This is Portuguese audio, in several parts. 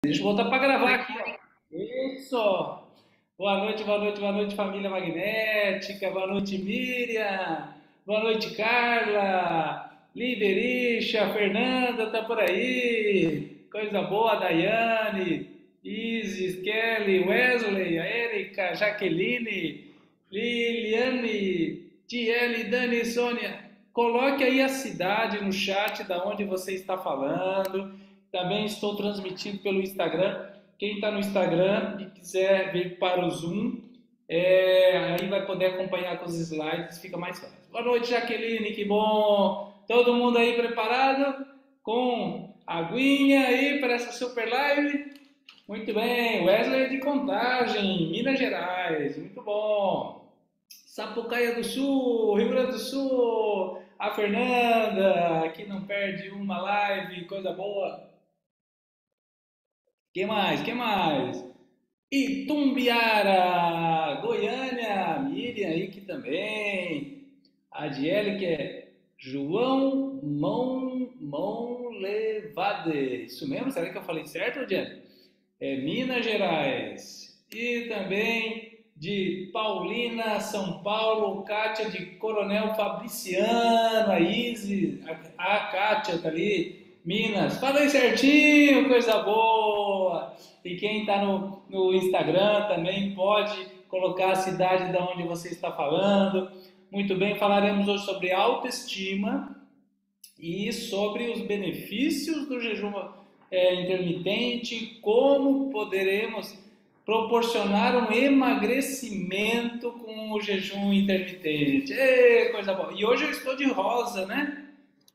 Deixa eu voltar para gravar aqui, ó. Isso! Boa noite, boa noite, boa noite, família magnética. Boa noite, Miriam. Boa noite, Carla. Liberixa, Fernanda tá por aí. Coisa boa, Daiane, Isis, Kelly, Wesley, a Erika, Jaqueline, Liliane, Tiele, Dani, Sônia. Coloque aí a cidade no chat da onde você está falando. Também estou transmitindo pelo Instagram. Quem está no Instagram e quiser vir para o Zoom, aí vai poder acompanhar com os slides, fica mais fácil. Boa noite, Jaqueline, que bom! Todo mundo aí preparado? Com a aguinha aí para essa super live? Muito bem, Wesley de Contagem, Minas Gerais, muito bom. Sapucaia do Sul, Rio Grande do Sul, a Fernanda, que não perde uma live, coisa boa. Quem mais? Quem mais? Itumbiara, Goiânia, Miriam aí que também. A Adiele que é João Mão Levade. Isso mesmo? Será que eu falei certo, Adiele? É Minas Gerais. E também de Paulina, São Paulo, Kátia de Coronel Fabriciano, a Isis, a Kátia tá ali, Minas. Falei certinho, coisa boa! E quem está no Instagram também pode colocar a cidade da onde você está falando. Muito bem, falaremos hoje sobre autoestima e sobre os benefícios do jejum intermitente, como poderemos proporcionar um emagrecimento com o jejum intermitente. Ei, coisa boa! E hoje eu estou de rosa, né?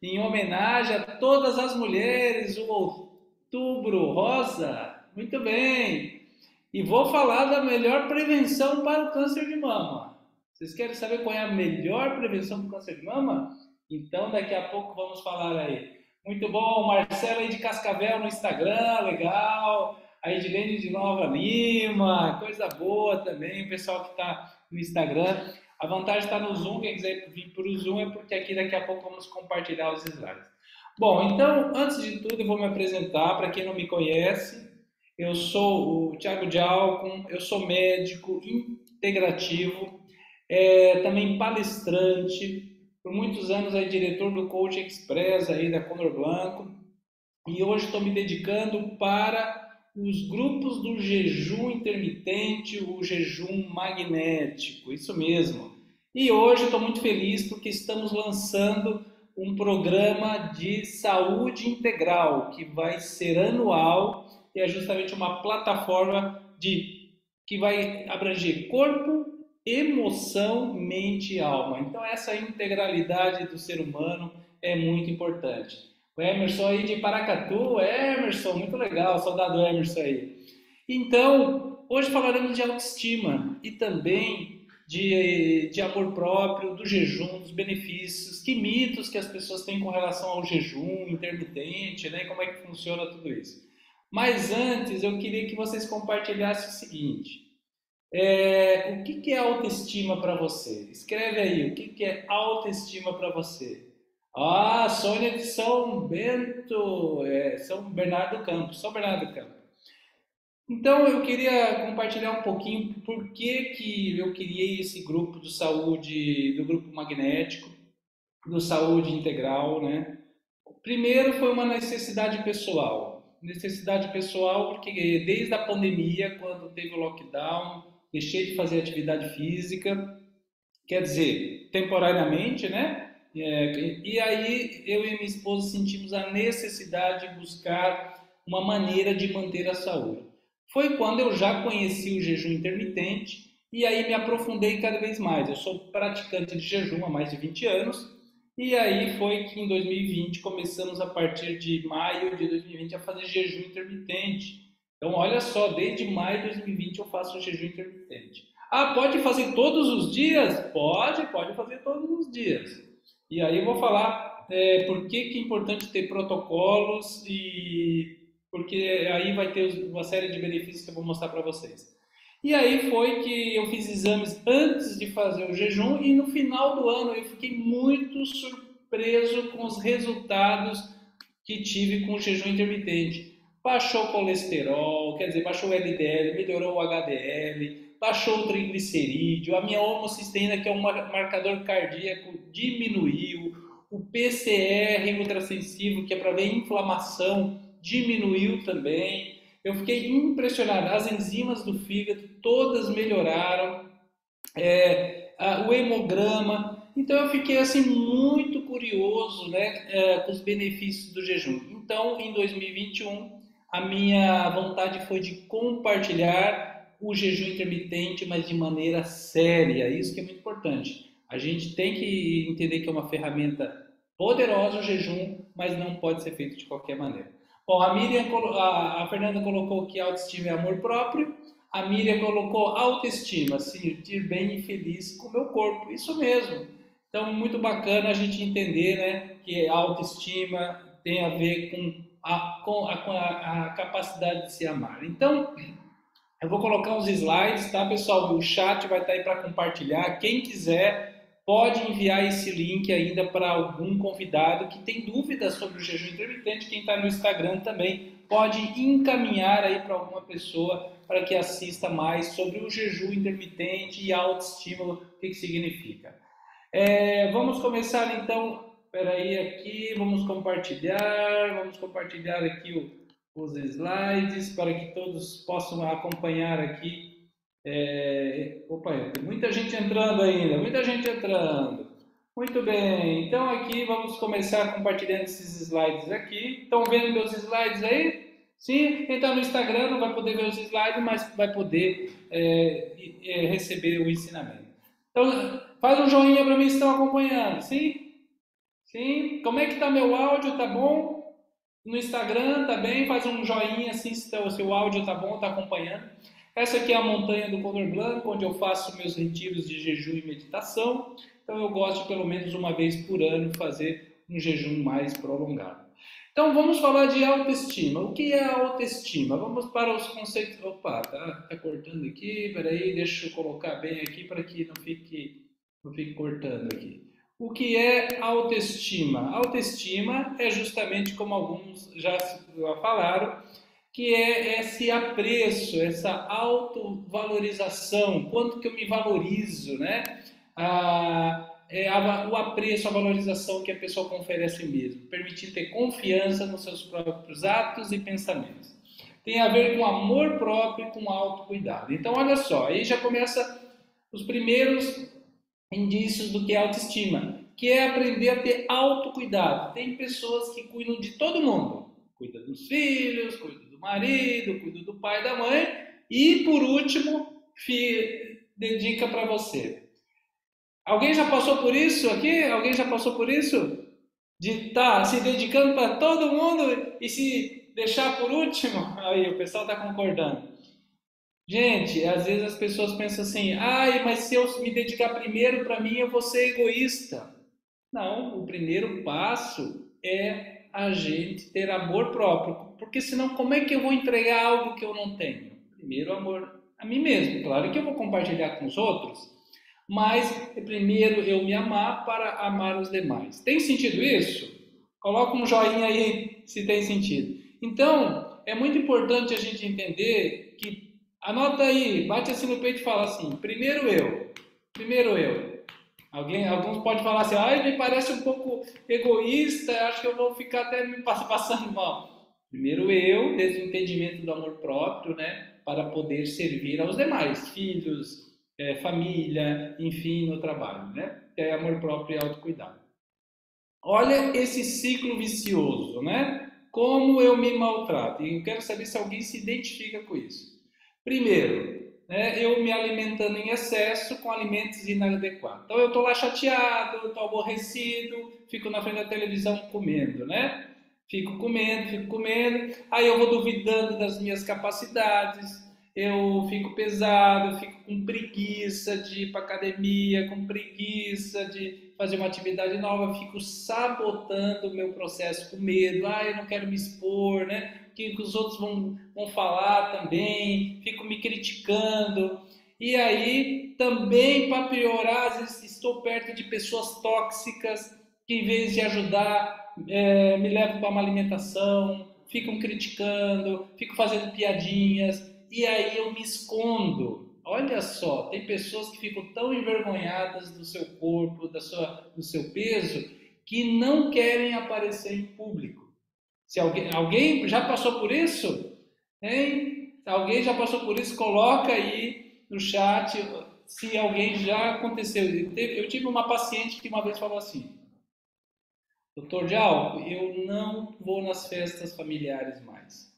Em homenagem a todas as mulheres, o Outubro Rosa. Muito bem. E vou falar da melhor prevenção para o câncer de mama. Vocês querem saber qual é a melhor prevenção para o câncer de mama? Então, daqui a pouco vamos falar aí. Muito bom, Marcelo aí de Cascavel no Instagram, legal. A Edilene de Nova Lima, coisa boa também. O pessoal que está no Instagram. A vantagem está no Zoom, quem quiser vir para o Zoom é porque aqui daqui a pouco vamos compartilhar os slides. Bom, então, antes de tudo, eu vou me apresentar. Para quem não me conhece, eu sou o Thiago de Alcon, eu sou médico integrativo, também palestrante, por muitos anos aí diretor do Coach Express aí da Condor Blanco, e hoje estou me dedicando para os grupos do jejum intermitente, o jejum magnético, isso mesmo. E hoje estou muito feliz porque estamos lançando um programa de saúde integral que vai ser anual e é justamente uma plataforma que vai abranger corpo, emoção, mente e alma. Então essa integralidade do ser humano é muito importante. O Emerson aí de Paracatu, Emerson, muito legal, saudado Emerson aí. Então, hoje falaremos de autoestima e também de amor próprio, do jejum, dos benefícios, que mitos que as pessoas têm com relação ao jejum intermitente, né? Como é que funciona tudo isso. Mas antes, eu queria que vocês compartilhassem o seguinte: o que que é autoestima para você? Escreve aí, o que que é autoestima para você? Ah, Sônia de São Bento, São Bernardo do Campo, São Bernardo do Campo. Então eu queria compartilhar um pouquinho por que eu criei esse grupo de saúde, do grupo magnético, do saúde integral, né? Primeiro foi uma necessidade pessoal. Necessidade pessoal porque desde a pandemia, quando teve o lockdown, deixei de fazer atividade física, quer dizer, temporariamente, né? E aí eu e minha esposa sentimos a necessidade de buscar uma maneira de manter a saúde. Foi quando eu já conheci o jejum intermitente e aí me aprofundei cada vez mais. Eu sou praticante de jejum há mais de 20 anos e aí foi que em 2020 começamos a partir de maio de 2020 a fazer jejum intermitente. Então olha só, desde maio de 2020 eu faço jejum intermitente. Ah, pode fazer todos os dias? Pode fazer todos os dias. E aí eu vou falar por que é importante ter protocolos e porque aí vai ter uma série de benefícios que eu vou mostrar para vocês. E aí foi que eu fiz exames antes de fazer o jejum e no final do ano eu fiquei muito surpreso com os resultados que tive com o jejum intermitente. baixou o colesterol, quer dizer, baixou o LDL, melhorou o HDL, baixou o triglicerídeo, a minha homocisteína, que é um marcador cardíaco, diminuiu, o PCR ultrassensível, que é para ver inflamação, diminuiu também. Eu fiquei impressionado, as enzimas do fígado todas melhoraram, o hemograma. Então eu fiquei assim muito curioso, né, com os benefícios do jejum. Então em 2021 a minha vontade foi de compartilhar o jejum intermitente, mas de maneira séria. Isso que é muito importante. A gente tem que entender que é uma ferramenta poderosa o jejum, mas não pode ser feito de qualquer maneira. Bom, a Fernanda colocou que autoestima é amor próprio. A Miriam colocou autoestima, se sentir bem e feliz com o meu corpo. Isso mesmo. Então, muito bacana a gente entender, né, que a autoestima tem a ver com a capacidade de se amar. Então, eu vou colocar uns slides, tá, pessoal? O chat vai estar aí para compartilhar. Quem quiser, pode enviar esse link ainda para algum convidado que tem dúvidas sobre o jejum intermitente. Quem está no Instagram também pode encaminhar aí para alguma pessoa para que assista mais sobre o jejum intermitente e autoestímulo, o que significa. Vamos começar então, peraí aqui, vamos compartilhar aqui os slides para que todos possam acompanhar aqui. Opa, tem muita gente entrando ainda, muita gente entrando. Muito bem, então aqui vamos começar compartilhando esses slides aqui. Estão vendo meus slides aí? Sim, quem está no Instagram não vai poder ver os slides, mas vai poder receber o ensinamento. Então, faz um joinha para mim se estão acompanhando. Sim? Sim? Como é que está meu áudio? Tá bom? No Instagram, tá bem? Faz um joinha assim se o seu áudio tá bom, tá acompanhando. Essa aqui é a montanha do Condor Blanco, onde eu faço meus retiros de jejum e meditação. Então eu gosto de pelo menos uma vez por ano fazer um jejum mais prolongado. Então vamos falar de autoestima. O que é autoestima? Vamos para os conceitos. Opa, tá cortando aqui. Peraí, deixa eu colocar bem aqui para que não fique cortando aqui. O que é autoestima? Autoestima é justamente como alguns já falaram, que é esse apreço, essa autovalorização, quanto que eu me valorizo, né? O apreço, a valorização que a pessoa confere a si mesma, permitir ter confiança nos seus próprios atos e pensamentos. Tem a ver com amor próprio e com autocuidado. Então, olha só, aí já começa os primeiros indícios do que é autoestima, que é aprender a ter autocuidado. Tem pessoas que cuidam de todo mundo, cuida dos filhos, cuida do marido, cuida do pai e da mãe, e por último, dedica para você. Alguém já passou por isso aqui? Alguém já passou por isso? De estar se dedicando para todo mundo e se deixar por último? Aí, o pessoal está concordando. Gente, às vezes as pessoas pensam assim, mas se eu me dedicar primeiro para mim, eu vou ser egoísta. Não, o primeiro passo é a gente ter amor próprio, porque senão como é que eu vou entregar algo que eu não tenho? Primeiro, amor a mim mesmo. Claro que eu vou compartilhar com os outros, mas primeiro eu me amar para amar os demais. Tem sentido isso? Coloca um joinha aí se tem sentido. Então, é muito importante a gente entender que anota aí, bate assim no peito e fala assim, primeiro eu. Alguns podem falar assim, me parece um pouco egoísta, acho que eu vou ficar até me passando mal. Primeiro eu, desde o entendimento do amor próprio, né, para poder servir aos demais, filhos, família, enfim, no trabalho, né, que é amor próprio e autocuidado. Olha esse ciclo vicioso, né, como eu me maltrato, e eu quero saber se alguém se identifica com isso. Primeiro, eu me alimentando em excesso com alimentos inadequados. Então eu estou lá chateado, estou aborrecido, fico na frente da televisão comendo, né? Fico comendo, aí eu vou duvidando das minhas capacidades, eu fico pesado, fico com preguiça de ir para academia, com preguiça de fazer uma atividade nova, fico sabotando o meu processo com medo, eu não quero me expor, né? Que os outros vão falar também, fico me criticando. E aí, também, para piorar, às vezes estou perto de pessoas tóxicas que, em vez de ajudar, me levam para uma alimentação ficam criticando, ficam fazendo piadinhas, e aí eu me escondo. Olha só, tem pessoas que ficam tão envergonhadas do seu corpo, do seu peso, que não querem aparecer em público. Se alguém já passou por isso, hein? Se alguém já passou por isso, coloca aí no chat se alguém já aconteceu. Eu tive uma paciente que uma vez falou assim: Doutor Dial, eu não vou nas festas familiares mais.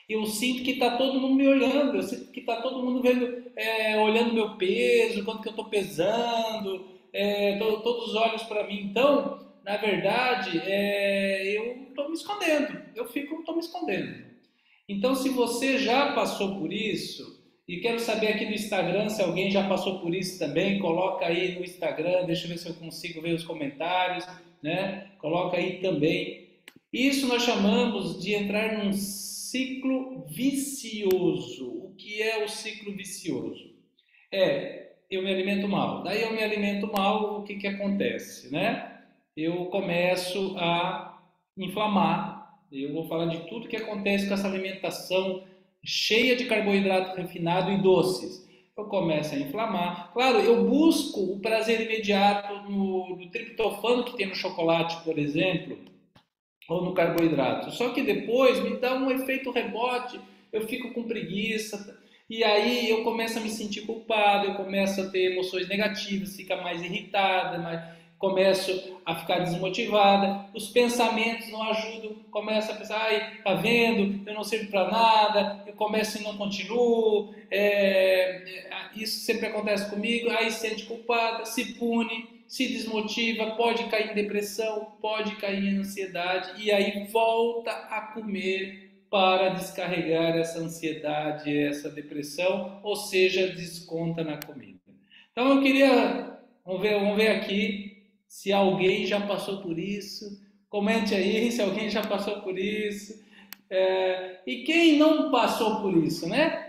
Eu sinto que está todo mundo me olhando, eu sinto que está todo mundo vendo, olhando meu peso, quanto que eu estou pesando, todos os olhos para mim. Então, na verdade, eu estou me escondendo, estou me escondendo. Então, se você já passou por isso, e quero saber aqui no Instagram se alguém já passou por isso também, coloca aí no Instagram, deixa eu ver se eu consigo ver os comentários, né? Coloca aí também. Isso nós chamamos de entrar num ciclo vicioso. O que é o ciclo vicioso? Eu me alimento mal. Daí eu me alimento mal, o que acontece, né? Eu começo a inflamar. Eu vou falar de tudo que acontece com essa alimentação cheia de carboidrato refinado e doces. Eu começo a inflamar. Claro, eu busco o prazer imediato no triptofano que tem no chocolate, por exemplo, ou no carboidrato. Só que depois me dá um efeito rebote, eu fico com preguiça, e aí eu começo a me sentir culpado, eu começo a ter emoções negativas, fica mais irritada, começo a ficar desmotivada, os pensamentos não ajudam, começo a pensar, ai, tá vendo, eu não sirvo para nada, eu começo e não continuo, isso sempre acontece comigo, aí se sente culpada, se pune, se desmotiva, pode cair em depressão, pode cair em ansiedade e aí volta a comer para descarregar essa ansiedade, essa depressão, ou seja, desconta na comida. Então eu queria, vamos ver aqui se alguém já passou por isso, comente aí se alguém já passou por isso, e quem não passou por isso, né?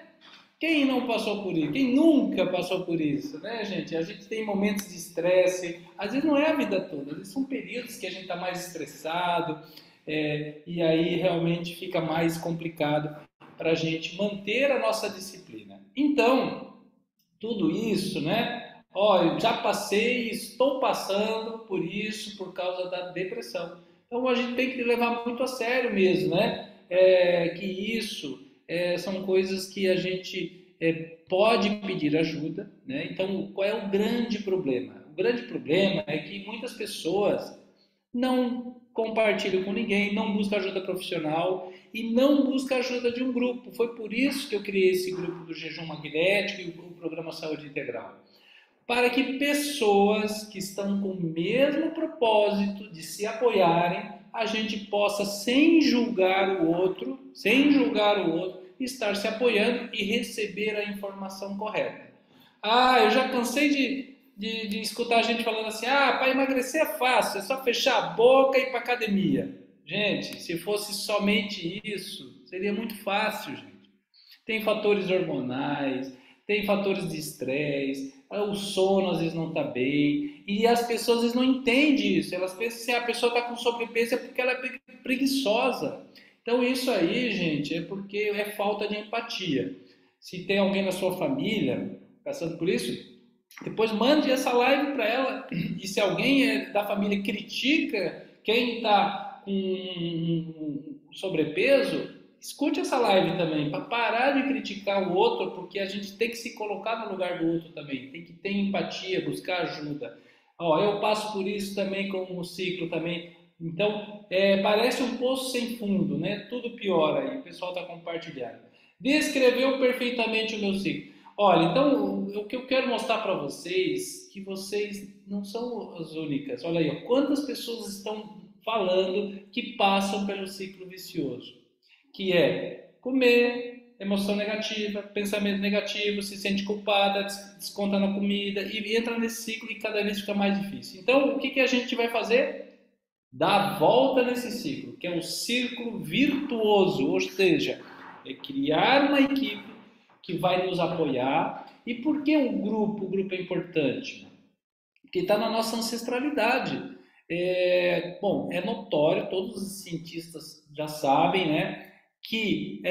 Quem não passou por isso? Quem nunca passou por isso, né, gente? A gente tem momentos de estresse, às vezes não é a vida toda, às vezes são períodos que a gente está mais estressado, e aí realmente fica mais complicado para a gente manter a nossa disciplina. Então, tudo isso, né? Ó, eu já passei, estou passando por isso por causa da depressão. Então a gente tem que levar muito a sério mesmo, né? Que isso são coisas que a gente pode pedir ajuda, né? Então qual é o grande problema? O grande problema é que muitas pessoas não compartilham com ninguém, não buscam ajuda profissional e não buscam ajuda de um grupo. Foi por isso que eu criei esse grupo do jejum magnético e o programa Saúde Integral. Para que pessoas que estão com o mesmo propósito de se apoiarem, a gente possa, sem julgar o outro, estar se apoiando e receber a informação correta. Ah, eu já cansei de escutar a gente falando assim, para emagrecer é fácil, é só fechar a boca e ir para academia. Gente, se fosse somente isso, seria muito fácil, gente. Tem fatores hormonais, tem fatores de estresse, o sono às vezes não está bem, e as pessoas às vezes não entendem isso, elas pensam que a pessoa está com sobrepeso é porque ela é preguiçosa. Então isso aí, gente, é porque é falta de empatia. Se tem alguém na sua família passando por isso, depois mande essa live para ela, e se alguém da família critica quem está com sobrepeso, escute essa live também, para parar de criticar o outro, porque a gente tem que se colocar no lugar do outro também, tem que ter empatia, buscar ajuda. Ó, eu passo por isso também como um ciclo também. Então, parece um poço sem fundo, né? Tudo piora aí, o pessoal está compartilhando. Descreveu perfeitamente o meu ciclo. Olha, então, o que eu quero mostrar para vocês, que vocês não são as únicas. Olha aí, ó, quantas pessoas estão falando que passam pelo ciclo vicioso, que é comer, emoção negativa, pensamento negativo, se sente culpada, desconta na comida e entra nesse ciclo e cada vez fica mais difícil. Então, o que a gente vai fazer? Dar a volta nesse ciclo, que é um círculo virtuoso, ou seja, é criar uma equipe que vai nos apoiar. E por que o grupo é importante? Porque está na nossa ancestralidade. Bom, é notório, todos os cientistas já sabem, né? que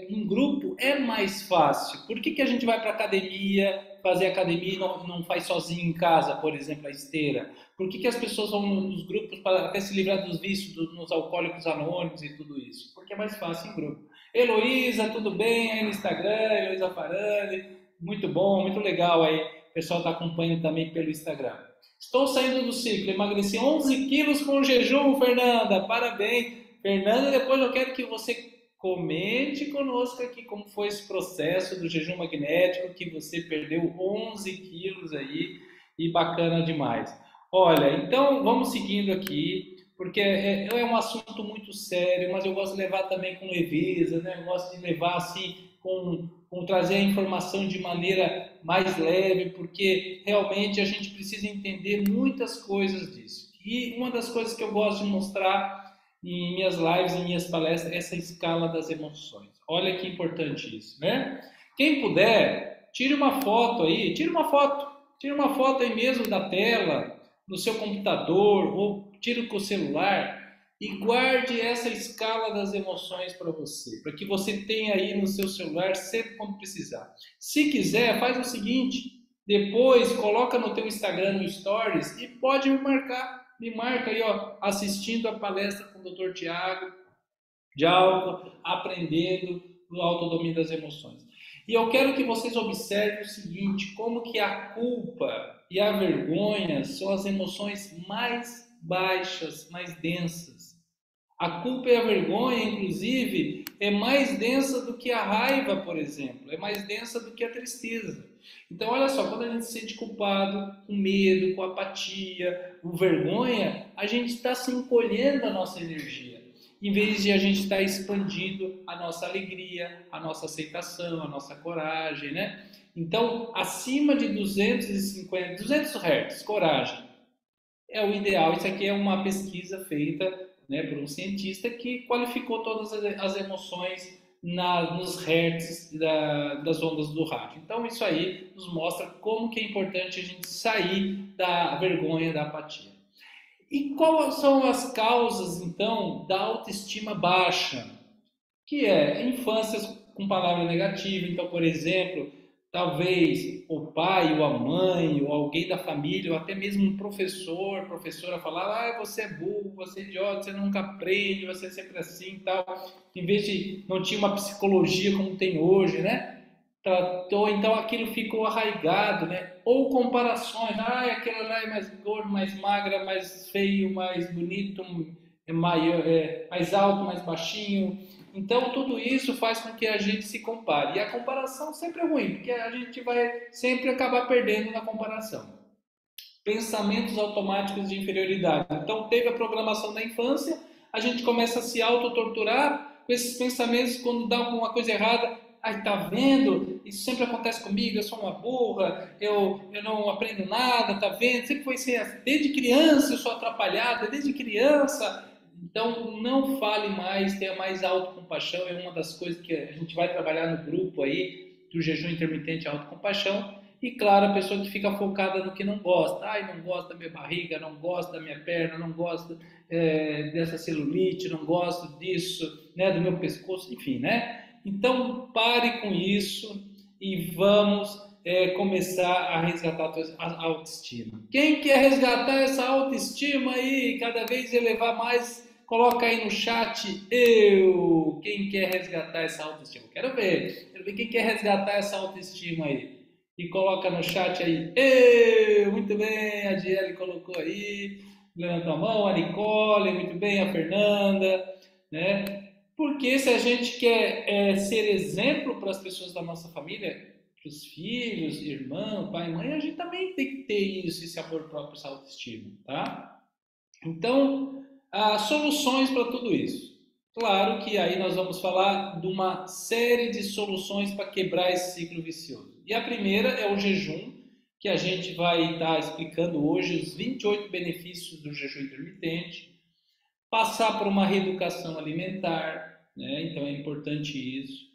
em grupo é mais fácil. Por que a gente vai para academia, fazer academia e não faz sozinho em casa, por exemplo, a esteira? Por que as pessoas vão nos grupos para até se livrar dos vícios, nos alcoólicos anônimos e tudo isso? Porque é mais fácil em grupo. Heloísa, tudo bem aí no Instagram? Heloísa Farani, muito bom, muito legal aí. O pessoal está acompanhando também pelo Instagram. Estou saindo do ciclo, emagreci 11 quilos com jejum, Fernanda, parabéns. Fernanda, depois eu quero que você comente conosco aqui como foi esse processo do jejum magnético, que você perdeu 11 quilos aí, e bacana demais. Olha, então vamos seguindo aqui, porque é um assunto muito sério, mas eu gosto de levar também com leveza, né? Eu gosto de levar assim, com trazer a informação de maneira mais leve, porque realmente a gente precisa entender muitas coisas disso. E uma das coisas que eu gosto de mostrar em minhas lives, em minhas palestras, essa escala das emoções. Olha que importante isso, né? Quem puder, tire uma foto aí, tire uma foto aí mesmo da tela, no seu computador, ou tire com o celular e guarde essa escala das emoções para você, para que você tenha aí no seu celular sempre quando precisar. Se quiser, faz o seguinte, depois coloca no teu Instagram, no Stories, e pode me marca aí, ó, assistindo a palestra com o Dr. Tiago de Alba, aprendendo o autodomínio das emoções. E eu quero que vocês observem o seguinte, como que a culpa e a vergonha são as emoções mais baixas, mais densas. A culpa e a vergonha, inclusive, é mais densa do que a raiva, por exemplo, é mais densa do que a tristeza. Então, olha só, quando a gente se sente culpado, com medo, com apatia, com vergonha, a gente está se encolhendo a nossa energia, em vez de a gente estar expandindo a nossa alegria, a nossa aceitação, a nossa coragem, né? Então, acima de 200 Hz, coragem, é o ideal. Isso aqui é uma pesquisa feita, né, por um cientista que qualificou todas as emoções nos hertz das ondas do rádio. Então isso aí nos mostra como que é importante a gente sair da vergonha, da apatia. E quais são as causas, então, da autoestima baixa? Que é infâncias com palavra negativa. Então, por exemplo, talvez o pai ou a mãe ou alguém da família ou até mesmo um professor, professora falar, ah, você é burro, você é idiota, você nunca aprende, você é sempre assim e tal. Em vez de não tinha uma psicologia como tem hoje, né? Tratou, então aquilo ficou arraigado, né? Ou comparações, ah, aquela lá é mais gordo, mais magra, mais feio, mais bonito, mais alto, mais baixinho. Então, tudo isso faz com que a gente se compare. E a comparação sempre é ruim, porque a gente vai sempre acabar perdendo na comparação. Pensamentos automáticos de inferioridade. Então, teve a programação da infância, a gente começa a se autotorturar com esses pensamentos quando dá alguma coisa errada. Ai, tá vendo? Isso sempre acontece comigo, eu sou uma burra, eu não aprendo nada, tá vendo? Sempre foi assim, desde criança eu sou atrapalhada, desde criança. Então, não fale mais, tenha mais autocompaixão, é uma das coisas que a gente vai trabalhar no grupo aí, do jejum intermitente e autocompaixão. E claro, a pessoa que fica focada no que não gosta. Ai, não gosto da minha barriga, não gosto da minha perna, não gosto dessa celulite, não gosto disso, né, do meu pescoço, enfim, né? Então, pare com isso e vamos começar a resgatar a autoestima. Quem quer resgatar essa autoestima aí, cada vez elevar mais, coloca aí no chat, eu. Quem quer resgatar essa autoestima? Quero ver quem quer resgatar essa autoestima aí. E coloca no chat aí, eu. Muito bem, a Diele colocou aí, levanta a mão, a Nicole, muito bem, a Fernanda, né? Porque se a gente quer ser exemplo para as pessoas da nossa família, para os filhos, irmão, pai, mãe, a gente também tem que ter isso, esse amor próprio, essa autoestima, tá? Então, soluções para tudo isso. Claro que aí nós vamos falar de uma série de soluções para quebrar esse ciclo vicioso. E a primeira é o jejum, que a gente vai estar explicando hoje os 28 benefícios do jejum intermitente. Passar por uma reeducação alimentar, né? Então é importante isso.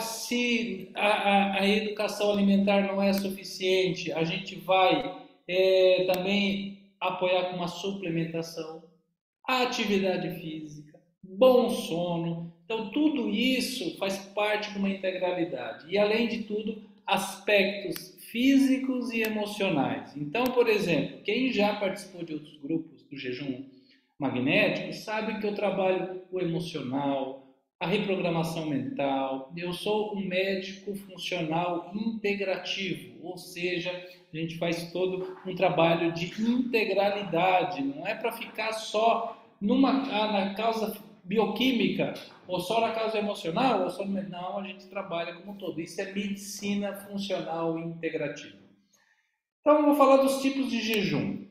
Se a educação alimentar não é suficiente, a gente vai também apoiar com uma suplementação, a atividade física, bom sono. Então, tudo isso faz parte de uma integralidade. E, além de tudo, aspectos físicos e emocionais. Então, por exemplo, quem já participou de outros grupos do jejum magnético sabe que eu trabalho o emocional, a reprogramação mental. Eu sou um médico funcional integrativo, ou seja, a gente faz todo um trabalho de integralidade. Não é para ficar só na causa bioquímica, ou só na causa emocional, ou só não, a gente trabalha como um todo. Isso é medicina funcional integrativa. Então, eu vou falar dos tipos de jejum.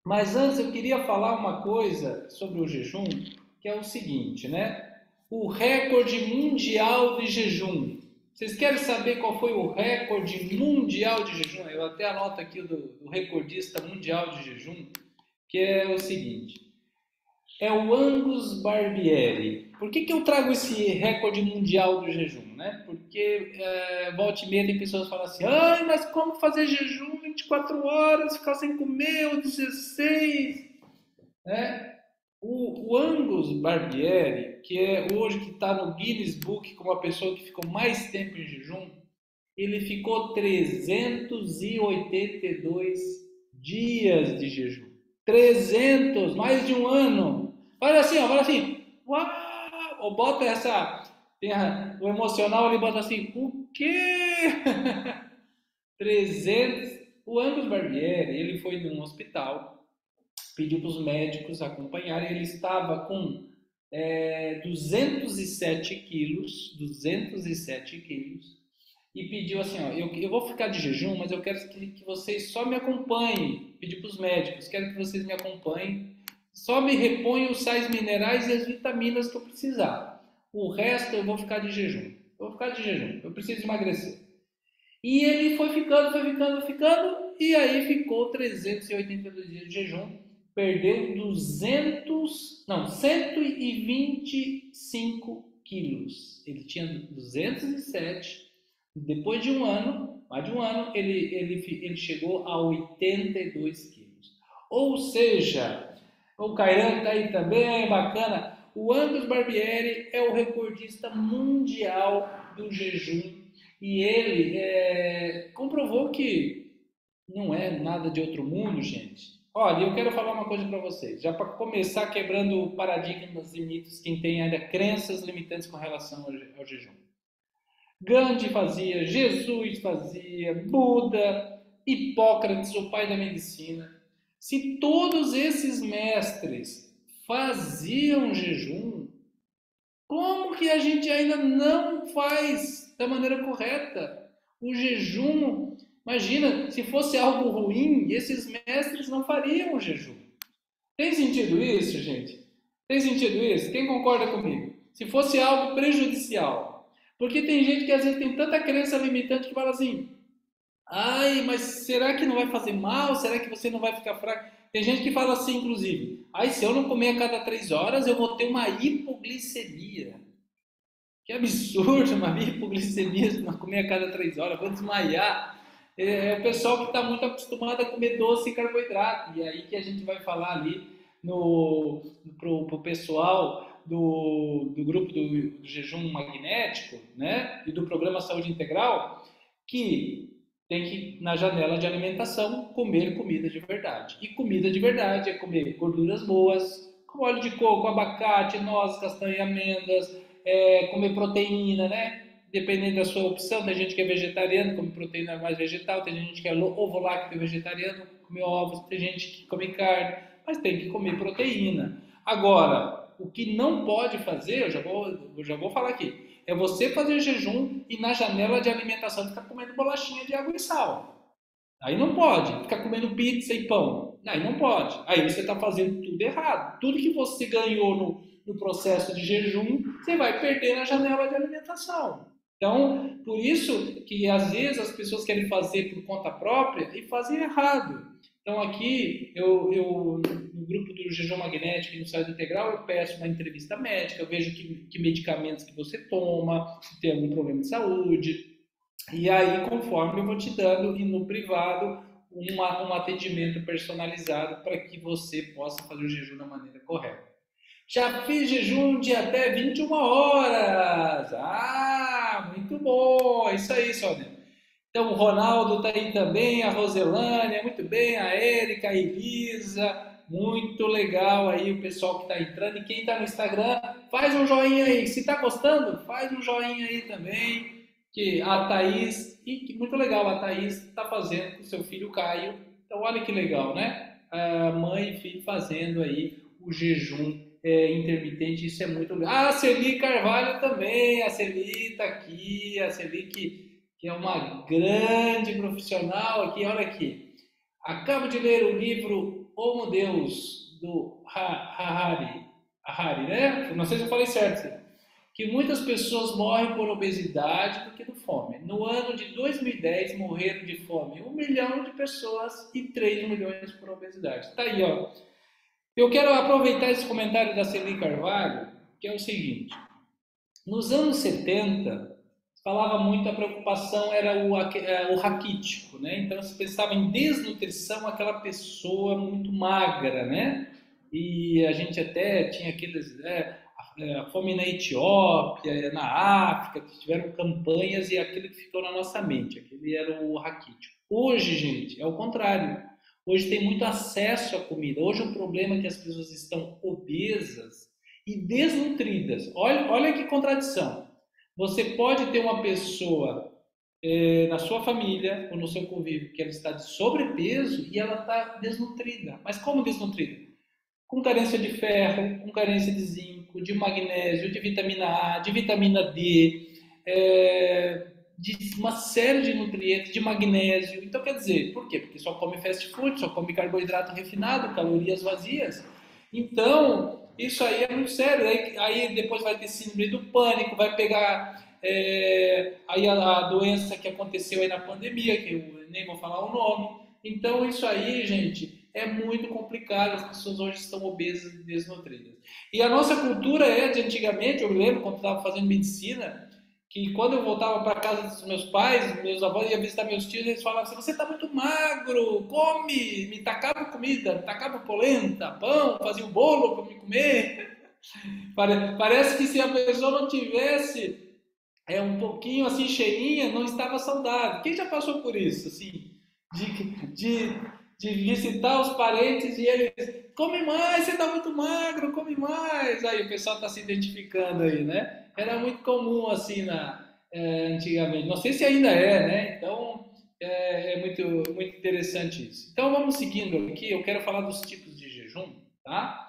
Mas antes eu queria falar uma coisa sobre o jejum, que é o seguinte, né? O recorde mundial de jejum. Vocês querem saber qual foi o recorde mundial de jejum? Eu até anoto aqui do recordista mundial de jejum, que é o seguinte. É o Angus Barbieri. Por que eu trago esse recorde mundial do jejum? Né? Porque volta e meia tem pessoas que falam assim, ai, mas como fazer jejum 24 horas, ficar sem comer, ou 16? Né? O Angus Barbieri, que é hoje que está no Guinness Book como a pessoa que ficou mais tempo em jejum, ele ficou 382 dias de jejum. 300, mais de um ano. Olha assim, ó, fala assim, uau! Ou bota essa, o emocional ali, bota assim, o quê? 300. O Angus Barbieri, ele foi num hospital, pediu para os médicos acompanharem, ele estava com 207 quilos, 207 quilos, e pediu assim, ó, eu vou ficar de jejum, mas eu quero que vocês só me acompanhem, pediu para os médicos, quero que vocês me acompanhem, só me reponham os sais minerais e as vitaminas que eu precisar, o resto eu vou ficar de jejum, eu preciso emagrecer. E ele foi ficando, e aí ficou 382 dias de jejum, perdeu 125 quilos. Ele tinha 207, depois de um ano, mais de um ano, ele chegou a 82 quilos. Ou seja, o Cairan está aí também, bacana. O Angus Barbieri é o recordista mundial do jejum e ele comprovou que não é nada de outro mundo, gente. Olha, eu quero falar uma coisa para vocês, já para começar quebrando paradigmas e mitos, quem tem ainda crenças limitantes com relação ao jejum. Gandhi fazia, Jesus fazia, Buda, Hipócrates, o pai da medicina. Se todos esses mestres faziam jejum, como que a gente ainda não faz da maneira correta? O jejum, imagina, se fosse algo ruim, esses mestres não fariam o jejum. Tem sentido isso, gente? Tem sentido isso? Quem concorda comigo? Se fosse algo prejudicial. Porque tem gente que às vezes tem tanta crença limitante que fala assim: ai, mas será que não vai fazer mal? Será que você não vai ficar fraco? Tem gente que fala assim, inclusive: ai, se eu não comer a cada 3 horas, eu vou ter uma hipoglicemia. Que absurdo, uma hipoglicemia se não comer a cada 3 horas, vou desmaiar. É o pessoal que está muito acostumado a comer doce e carboidrato. E aí que a gente vai falar ali pro pessoal do grupo do jejum magnético, né? E do programa Saúde Integral, que tem que, na janela de alimentação, comer comida de verdade. E comida de verdade é comer gorduras boas, com óleo de coco, abacate, nozes, castanha, amêndoas, comer proteína, né? Dependendo da sua opção, tem gente que é vegetariano, come proteína mais vegetal, tem gente que é ovo-lácteo vegetariano, come ovos, tem gente que come carne, mas tem que comer proteína. Agora, o que não pode fazer, eu já vou falar aqui, é você fazer jejum e na janela de alimentação ficar comendo bolachinha de água e sal. Aí não pode. Ficar comendo pizza e pão. Aí não pode. Aí você está fazendo tudo errado. Tudo que você ganhou no processo de jejum, você vai perder na janela de alimentação. Então, por isso que às vezes as pessoas querem fazer por conta própria e fazem errado. Então, aqui, no grupo do jejum magnético e no Saúde Integral, eu peço uma entrevista médica, eu vejo que medicamentos que você toma, se tem algum problema de saúde. E aí, conforme eu vou te dando, e no privado, um atendimento personalizado para que você possa fazer o jejum da maneira correta. Já fiz jejum de até 21 horas. Ah, muito bom. É isso aí, Sônia. Então, o Ronaldo está aí também, a Roselânia, muito bem, a Érica, a Elisa, muito legal aí o pessoal que está entrando. E quem está no Instagram, faz um joinha aí. Se está gostando, faz um joinha aí também. Que a Thaís, e que muito legal, a Thaís está fazendo com o seu filho Caio. Então, olha que legal, né? A mãe e filho fazendo aí o jejum intermitente, isso é muito legal. Ah, a Celi Carvalho também, a Celi está aqui, a Celi que é uma grande profissional aqui, olha aqui. Acabo de ler o livro Homo Deus, do Harari, né? Não sei se eu falei certo. Que muitas pessoas morrem por obesidade do que de fome. No ano de 2010, morreram de fome 1 milhão de pessoas e 3 milhões por obesidade. Tá aí, ó. Eu quero aproveitar esse comentário da Celi Carvalho, que é o seguinte. Nos anos 70, falava muito, a preocupação era o raquítico, né? Então se pensava em desnutrição, aquela pessoa muito magra, né? E a gente até tinha aqueles, a fome na Etiópia, na África, que tiveram campanhas e aquilo que ficou na nossa mente, aquele era o raquítico. Hoje, gente, é o contrário. Hoje tem muito acesso à comida. Hoje o problema é que as pessoas estão obesas e desnutridas. Olha que contradição. Você pode ter uma pessoa na sua família ou no seu convívio que ela está de sobrepeso e ela está desnutrida. Mas como desnutrida? Com carência de ferro, com carência de zinco, de magnésio, de vitamina A, de vitamina D, de uma série de nutrientes, de magnésio. Então, quer dizer, por quê? Porque só come fast food, só come carboidrato refinado, calorias vazias. Então, isso aí é muito sério. Aí depois vai ter síndrome do pânico, vai pegar aí a doença que aconteceu aí na pandemia, que eu nem vou falar o nome. Então, isso aí, gente, é muito complicado. As pessoas hoje estão obesas e desnutridas. E a nossa cultura é de antigamente, eu me lembro quando estava fazendo medicina, que quando eu voltava para casa dos meus pais, meus avós iam visitar meus tios, eles falavam assim, você está muito magro, come, me tacava comida, me tacava polenta, pão, fazia um bolo para me comer. Parece que se a pessoa não tivesse um pouquinho assim cheinha, não estava saudável. Quem já passou por isso, assim, de visitar os parentes e eles, come mais, você está muito magro, come mais. Aí o pessoal está se identificando aí, né? Era muito comum assim antigamente. Não sei se ainda é, né? Então é muito interessante isso. Então vamos seguindo aqui. Eu quero falar dos tipos de jejum, tá?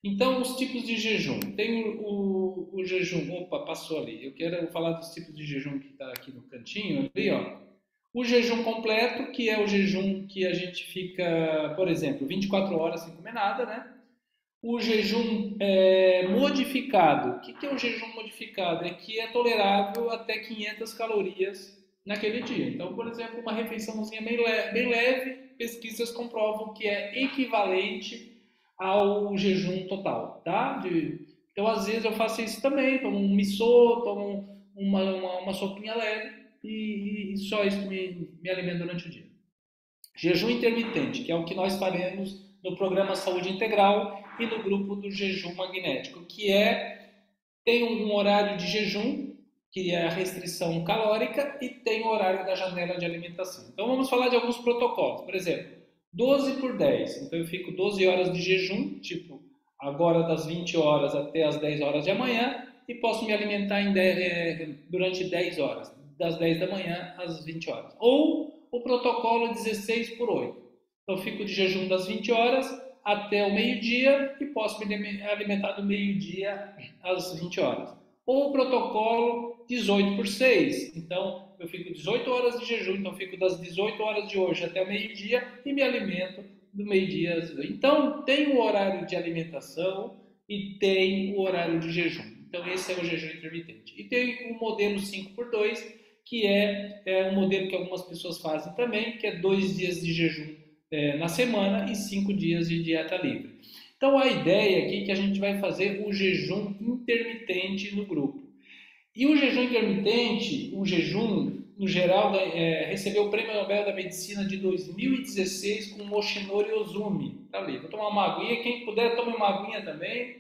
Então, os tipos de jejum. Tem o jejum. Opa, passou ali. Eu quero falar dos tipos de jejum que está aqui no cantinho, ali, ó. O jejum completo, que é o jejum que a gente fica, por exemplo, 24 horas sem comer nada, né? O jejum modificado. O que é o jejum modificado? É que é tolerável até 500 calorias naquele dia. Então, por exemplo, uma refeiçãozinha bem leve, pesquisas comprovam que é equivalente ao jejum total, tá? Então, às vezes eu faço isso também, tomo um missô, tomo uma sopinha leve e só isso me alimenta durante o dia. Jejum intermitente, que é o que nós faremos no programa Saúde Integral e no grupo do jejum magnético, tem um horário de jejum, que é a restrição calórica, e tem o horário da janela de alimentação. Então vamos falar de alguns protocolos. Por exemplo, 12 por 10. Então eu fico 12 horas de jejum, tipo agora das 20 horas até as 10 horas de amanhã, e posso me alimentar durante 10 horas, das 10 da manhã às 20 horas. Ou o protocolo 16 por 8. Então eu fico de jejum das 20 horas até o meio-dia e posso me alimentar do meio-dia às 20 horas. Ou o protocolo 18 por 6. Então, eu fico 18 horas de jejum, então eu fico das 18 horas de hoje até o meio-dia e me alimento do meio-dia às 20. Então, tem o horário de alimentação e tem o horário de jejum. Então, esse é o jejum intermitente. E tem o modelo 5 por 2, que é um modelo que algumas pessoas fazem também, que é 2 dias de jejum na semana e 5 dias de dieta livre. Então a ideia aqui é que a gente vai fazer o jejum intermitente no grupo. E o jejum intermitente, o jejum, no geral, recebeu o Prêmio Nobel da Medicina de 2016 com Moshinori Ozumi. Tá ali, vou tomar uma aguinha, quem puder tome uma aguinha também.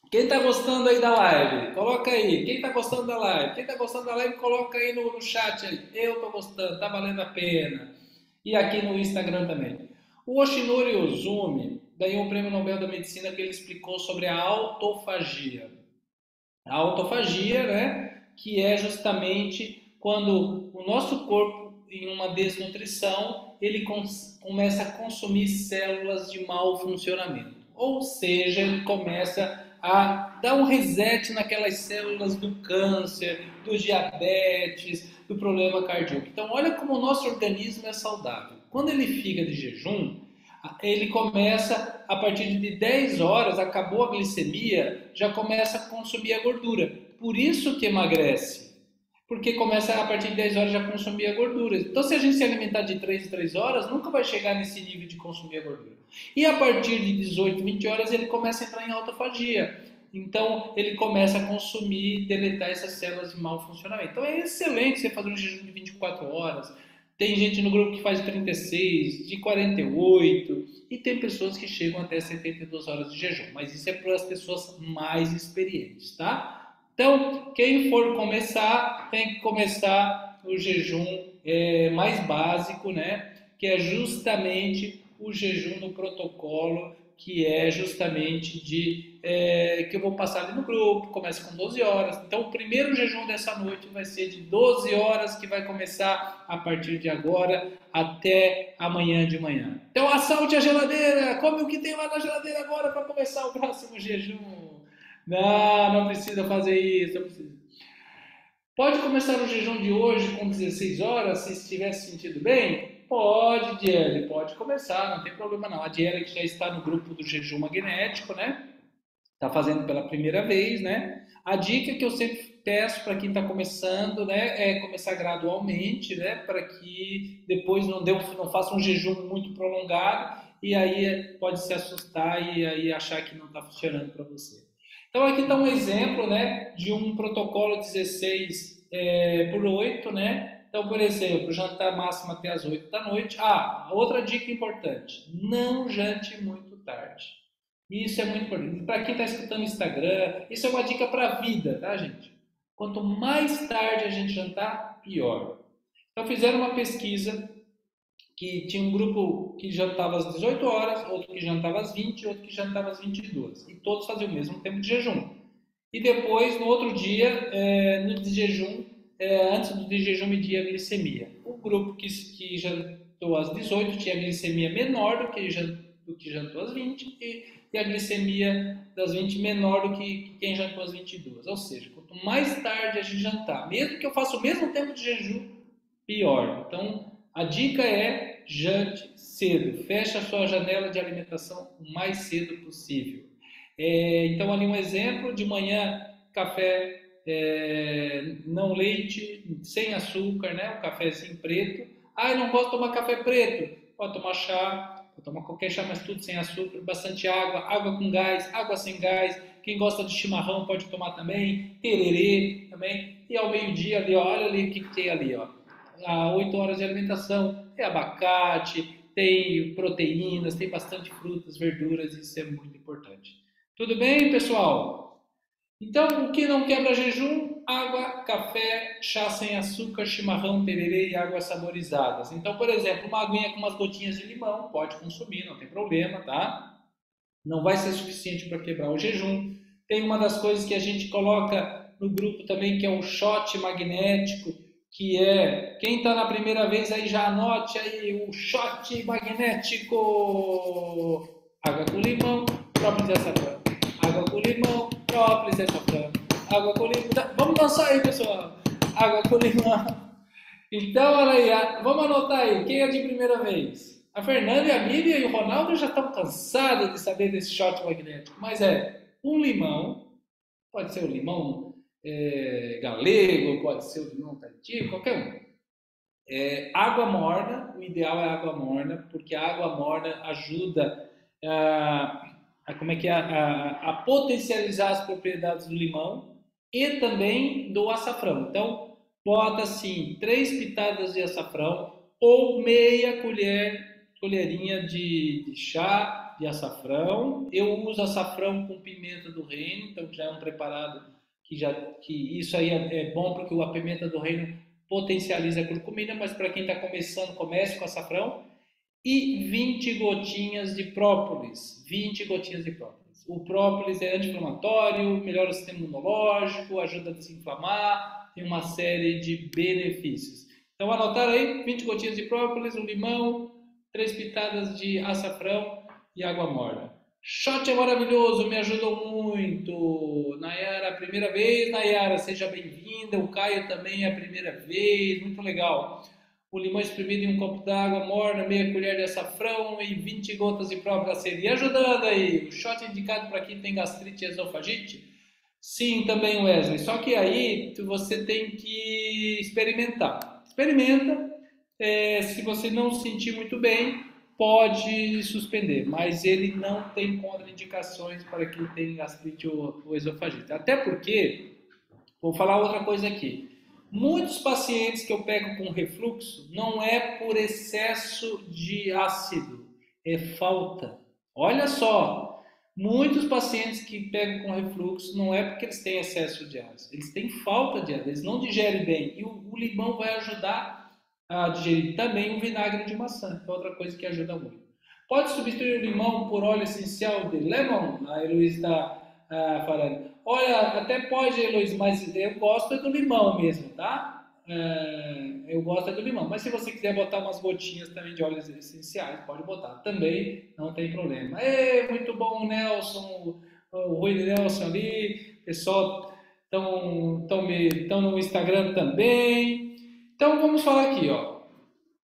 Quem está gostando aí da live? Coloca aí. Quem está gostando da live? Quem está gostando da live, coloca aí no chat aí. Eu estou gostando, está valendo a pena. E aqui no Instagram também. O Oshinori Ozumi ganhou o Prêmio Nobel da Medicina que ele explicou sobre a autofagia. A autofagia, né, que é justamente quando o nosso corpo, em uma desnutrição, ele começa a consumir células de mau funcionamento. Ou seja, ele começa a dar um reset naquelas células do câncer, do diabetes, do problema cardíaco. Então, olha como o nosso organismo é saudável. Quando ele fica de jejum, ele começa, a partir de 10 horas, acabou a glicemia, já começa a consumir a gordura. Por isso que emagrece. Porque começa a partir de 10 horas já consumir a gordura. Então, se a gente se alimentar de 3 em 3 horas, nunca vai chegar nesse nível de consumir a gordura. E a partir de 18, 20 horas, ele começa a entrar em autofagia. Então, ele começa a consumir, deletar essas células de mau funcionamento. Então, é excelente você fazer um jejum de 24 horas, tem gente no grupo que faz 36, de 48, e tem pessoas que chegam até 72 horas de jejum, mas isso é para as pessoas mais experientes, tá? Então, quem for começar, tem que começar o jejum mais básico, né? Que é justamente o jejum no protocolo, que é justamente que eu vou passar ali no grupo, começa com 12 horas. Então, o primeiro jejum dessa noite vai ser de 12 horas, que vai começar a partir de agora até amanhã de manhã. Então, assalte a geladeira, come o que tem lá na geladeira agora para começar o próximo jejum. Não, não precisa fazer isso, não precisa. Pode começar o jejum de hoje com 16 horas, se estiver se sentindo bem? Pode, Diele, pode começar, não tem problema não. A Diele que já está no grupo do jejum magnético, né? Está fazendo pela primeira vez, né? A dica que eu sempre peço para quem está começando, né, é começar gradualmente, né, para que depois não faça um jejum muito prolongado e aí pode se assustar e aí achar que não está funcionando para você. Então aqui está um exemplo, né, de um protocolo 16 por 8, né? Então, por exemplo, jantar máximo até as 8 da noite. Ah, outra dica importante: não jante muito tarde. Isso é muito importante. Para quem está escutando no Instagram, isso é uma dica para a vida, tá, gente? Quanto mais tarde a gente jantar, pior. Então, fizeram uma pesquisa que tinha um grupo que jantava às 18 horas, outro que jantava às 20, outro que jantava às 22. E todos faziam o mesmo tempo de jejum. E depois, no outro dia, no de jejum, antes do de jejum, media a glicemia. O grupo que jantou às 18 tinha a glicemia menor do que jantou às 20 e a glicemia das 20 menor do que quem jantou às 22. Ou seja, quanto mais tarde a gente jantar, mesmo que eu faça o mesmo tempo de jejum, pior. Então, a dica é jante cedo. Feche a sua janela de alimentação o mais cedo possível. Então, ali um exemplo: de manhã, café não leite, sem açúcar, né? Um cafezinho preto. Ah, eu não posso tomar café preto. Pode tomar chá, pode tomar qualquer chá, mas tudo sem açúcar. Bastante água, água com gás, água sem gás. Quem gosta de chimarrão pode tomar também. Tererê também. E ao meio-dia ali, ó, olha ali o que tem ali, ó. Há 8 horas de alimentação. Tem abacate, tem proteínas, tem bastante frutas, verduras, isso é muito importante. Tudo bem, pessoal? Então, o que não quebra jejum? Água, café, chá sem açúcar, chimarrão, tererê e águas saborizadas. Então, por exemplo, uma aguinha com umas gotinhas de limão, pode consumir, não tem problema, tá? Não vai ser suficiente para quebrar o jejum. Tem uma das coisas que a gente coloca no grupo também, que é o shot magnético, que é, quem está na primeira vez aí já anote aí o shot magnético. Água com limão, própolis e açafrão. Água com limão, própolis e açafrão. Água com limão. Vamos dançar aí, pessoal. Água com limão. Então, olha aí, vamos anotar aí, quem é de primeira vez? A Fernanda, a Miriam e o Ronaldo já estão cansados de saber desse shot magnético, mas é um limão, pode ser o limão galego, pode ser o limão tahiti, qualquer um. Água morna, o ideal é água morna, porque a água morna ajuda como é que é, a potencializar as propriedades do limão e também do açafrão. Então, bota assim 3 pitadas de açafrão ou meia colherinha de chá de açafrão. Eu uso açafrão com pimenta do reino, então já é um preparado que isso aí é bom porque a pimenta do reino potencializa a curcumina, mas para quem está começando, comece com açafrão. E 20 gotinhas de própolis. 20 gotinhas de própolis. O própolis é anti-inflamatório, melhora o sistema imunológico, ajuda a desinflamar, tem uma série de benefícios. Então anotaram aí, 20 gotinhas de própolis, um limão, 3 pitadas de açafrão e água morna. Shot é maravilhoso, me ajudou muito. Nayara, primeira vez, Nayara, seja bem-vinda. O Caio também é a primeira vez, muito legal. O limão espremido em um copo d'água morna, meia colher de açafrão e 20 gotas de própolis seria ajudando aí. O shot indicado para quem tem gastrite e esofagite? Sim, também, Wesley. Só que aí você tem que experimentar. Experimenta. Se você não se sentir muito bem, pode suspender. Mas ele não tem contraindicações para quem tem gastrite ou esofagite. Até porque, vou falar outra coisa aqui. Muitos pacientes que eu pego com refluxo não é por excesso de ácido, é falta. Olha só, muitos pacientes que pegam com refluxo não é porque eles têm excesso de ácido, eles têm falta de ácido, eles não digerem bem. E o limão vai ajudar a digerir também o vinagre de maçã, que é outra coisa que ajuda muito. Pode substituir o limão por óleo essencial de lemon? A Heloísa está falando. Olha, até pode, Heloísa, mas eu gosto do limão mesmo, tá? Eu gosto do limão. Mas se você quiser botar umas gotinhas também de óleos essenciais, pode botar. Também não tem problema. Muito bom, Nelson, o Rui Nelson ali. Pessoal estão no Instagram também. Então vamos falar aqui, ó.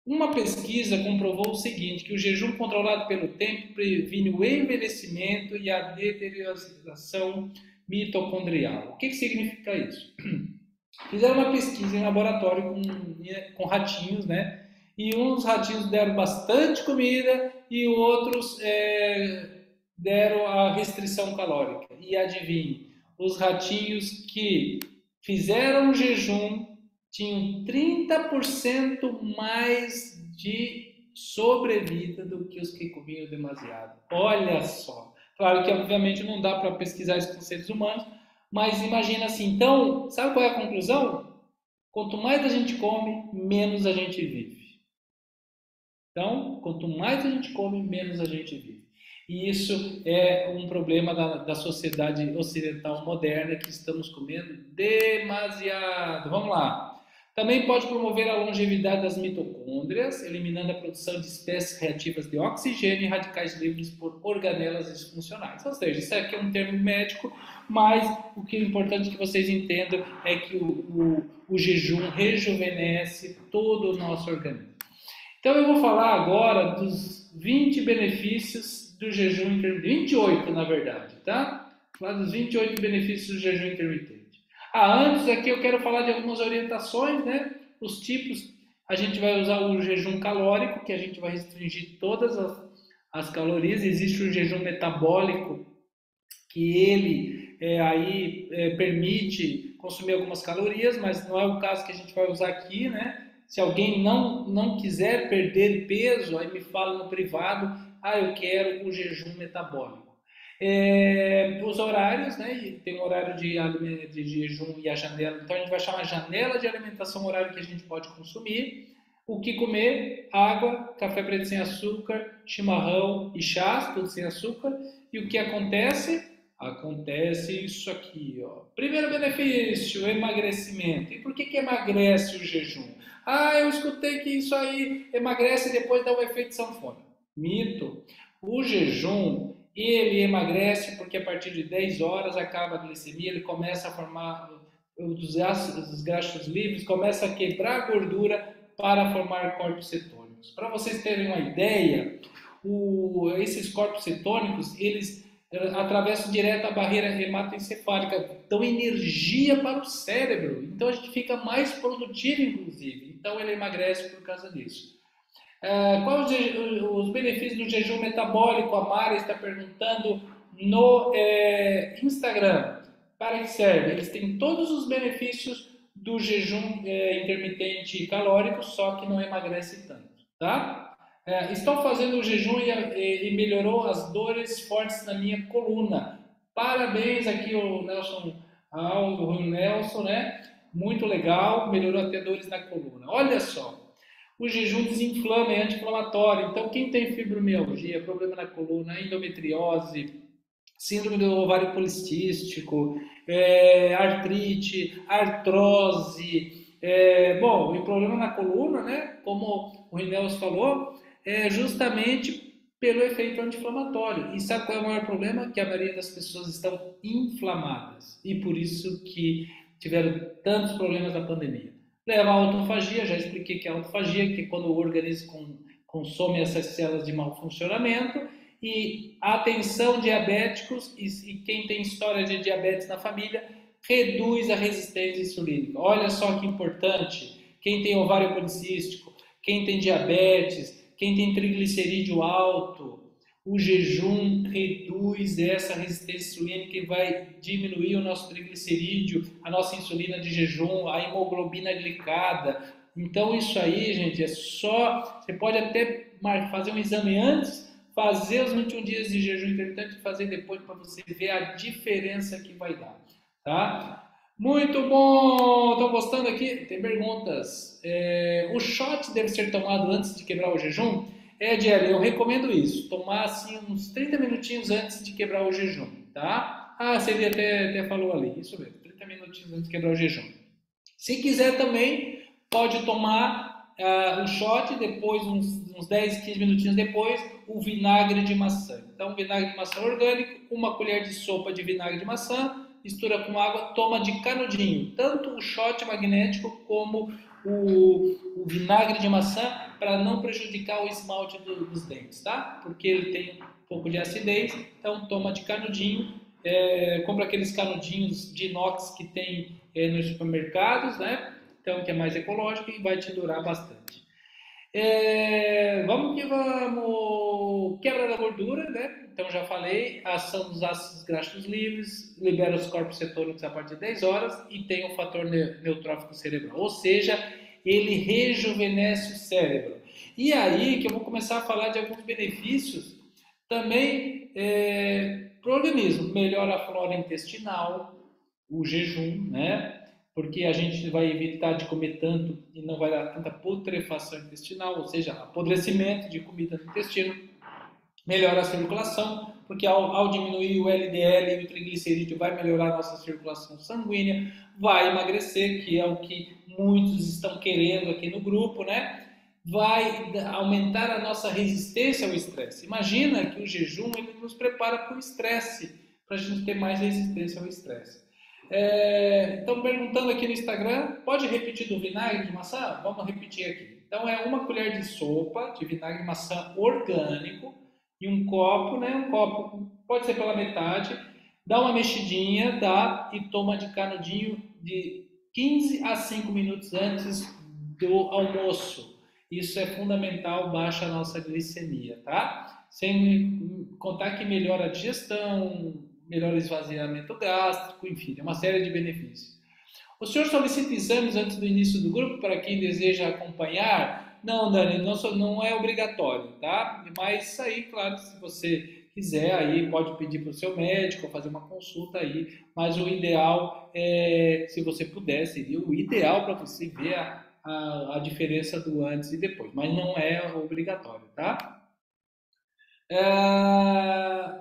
Uma pesquisa comprovou o seguinte, que o jejum controlado pelo tempo previne o envelhecimento e a deterioração mitocondrial. O que significa isso? Fizeram uma pesquisa em laboratório com ratinhos, né? E uns ratinhos deram bastante comida e outros deram a restrição calórica. E adivinhe, os ratinhos que fizeram o jejum tinham 30% mais de sobrevida do que os que comiam demasiado. Olha só. Claro que, obviamente, não dá para pesquisar isso com seres humanos, mas imagina assim. Então, sabe qual é a conclusão? Quanto mais a gente come, menos a gente vive. Então, quanto mais a gente come, menos a gente vive. E isso é um problema da sociedade ocidental moderna, que estamos comendo demasiado. Vamos lá. Também pode promover a longevidade das mitocôndrias, eliminando a produção de espécies reativas de oxigênio e radicais livres por organelas disfuncionais. Ou seja, isso aqui é um termo médico, mas o que é importante que vocês entendam é que o jejum rejuvenesce todo o nosso organismo. Então eu vou falar agora dos 20 benefícios do jejum intermitente, 28 na verdade, tá? Vou falar dos 28 benefícios do jejum intermitente. Antes aqui eu quero falar de algumas orientações, né? Os tipos, a gente vai usar o jejum calórico, que a gente vai restringir todas as calorias. Existe o jejum metabólico, que ele permite consumir algumas calorias, mas não é o caso que a gente vai usar aqui, né? Se alguém não quiser perder peso, aí me fala no privado, eu quero o jejum metabólico. Os horários, né? Tem o horário de jejum e a janela, então a gente vai chamar janela de alimentação, horário que a gente pode consumir. O que comer? Água, café preto sem açúcar, chimarrão e chás, tudo sem açúcar. E o que acontece? Acontece isso aqui, ó. Primeiro benefício, emagrecimento. E por que emagrece o jejum? Eu escutei que isso aí emagrece e depois dá um efeito sanfona. Mito. O jejum, ele emagrece porque a partir de 10 horas acaba a glicemia, ele começa a formar os graxos livres, começa a quebrar a gordura para formar corpos cetônicos. Para vocês terem uma ideia, esses corpos cetônicos, eles atravessam direto a barreira hematoencefálica, dão energia para o cérebro, então a gente fica mais produtivo, inclusive. Então ele emagrece por causa disso. Quais os benefícios do jejum metabólico? A Mara está perguntando no Instagram. Para que serve? Eles têm todos os benefícios do jejum intermitente calórico, só que não emagrece tanto, tá? Estou fazendo o jejum e melhorou as dores fortes na minha coluna. Parabéns aqui o Nelson, o Nelson, né? Muito legal, melhorou até dores na coluna. Olha só, o jejum desinflama, é anti-inflamatório. Então, quem tem fibromialgia, problema na coluna, endometriose, síndrome do ovário policístico, artrite, artrose, bom, e problema na coluna, né? Como o Rinels falou, é justamente pelo efeito anti-inflamatório. E sabe qual é o maior problema? Que a maioria das pessoas estão inflamadas. E por isso que tiveram tantos problemas na pandemia. Leva à autofagia, já expliquei que é a autofagia, que é quando o organismo consome essas células de mau funcionamento. E atenção, diabéticos, e quem tem história de diabetes na família, reduz a resistência insulínica. Olha só que importante, quem tem ovário policístico, quem tem diabetes, quem tem triglicerídeo alto, o jejum reduz essa resistência insulínica e vai diminuir o nosso triglicerídeo, a nossa insulina de jejum, a hemoglobina glicada. Então isso aí, gente, é só, você pode até fazer um exame antes, fazer os 21 dias de jejum intermitente e fazer depois para você ver a diferença que vai dar, tá? Muito bom! Estão gostando aqui? Tem perguntas. O shot deve ser tomado antes de quebrar o jejum? Diário, eu recomendo isso. Tomar assim uns 30 minutinhos antes de quebrar o jejum, tá? Ah, você até falou ali. Isso mesmo, 30 minutinhos antes de quebrar o jejum. Se quiser também, pode tomar um shot e depois, uns 10, 15 minutinhos depois, o vinagre de maçã. Então, vinagre de maçã orgânico, uma colher de sopa de vinagre de maçã, mistura com água, toma de canudinho. Tanto o shot magnético como o vinagre de maçã, para não prejudicar o esmalte dos dentes, tá? Porque ele tem um pouco de acidez, então toma de canudinho. Compra aqueles canudinhos de inox que tem nos supermercados, né? Então, que é mais ecológico e vai te durar bastante. Vamos que vamos. Quebra da gordura, né? Então, já falei, a ação dos ácidos graxos livres, libera os corpos cetônicos a partir de 10 horas e tem o fator neutrófico cerebral, ou seja, ele rejuvenesce o cérebro. E aí que eu vou começar a falar de alguns benefícios também para o organismo. Melhora a flora intestinal, o jejum, né? Porque a gente vai evitar de comer tanto e não vai dar tanta putrefação intestinal, ou seja, apodrecimento de comida no intestino. Melhora a circulação, porque ao diminuir o LDL e o triglicerídeo vai melhorar a nossa circulação sanguínea, vai emagrecer, que é o que muitos estão querendo aqui no grupo, né? Vai aumentar a nossa resistência ao estresse. Imagina que o jejum ele nos prepara para o estresse, para a gente ter mais resistência ao estresse. Estão perguntando aqui no Instagram, pode repetir do vinagre de maçã? Vamos repetir aqui. Então é uma colher de sopa de vinagre de maçã orgânico e um copo, né? Um copo, pode ser pela metade, dá uma mexidinha, dá e toma de canudinho de 15 a 5 minutos antes do almoço. Isso é fundamental, baixa a nossa glicemia, tá? Sem contar que melhora a digestão, melhora o esvaziamento gástrico, enfim, tem uma série de benefícios. O senhor solicita exames antes do início do grupo para quem deseja acompanhar? Não, Dani, não é obrigatório, tá? Mas aí, claro, se você quiser, aí pode pedir para o seu médico, fazer uma consulta aí, mas o ideal se você puder, seria o ideal para você ver a diferença do antes e depois, mas não é obrigatório, tá? É,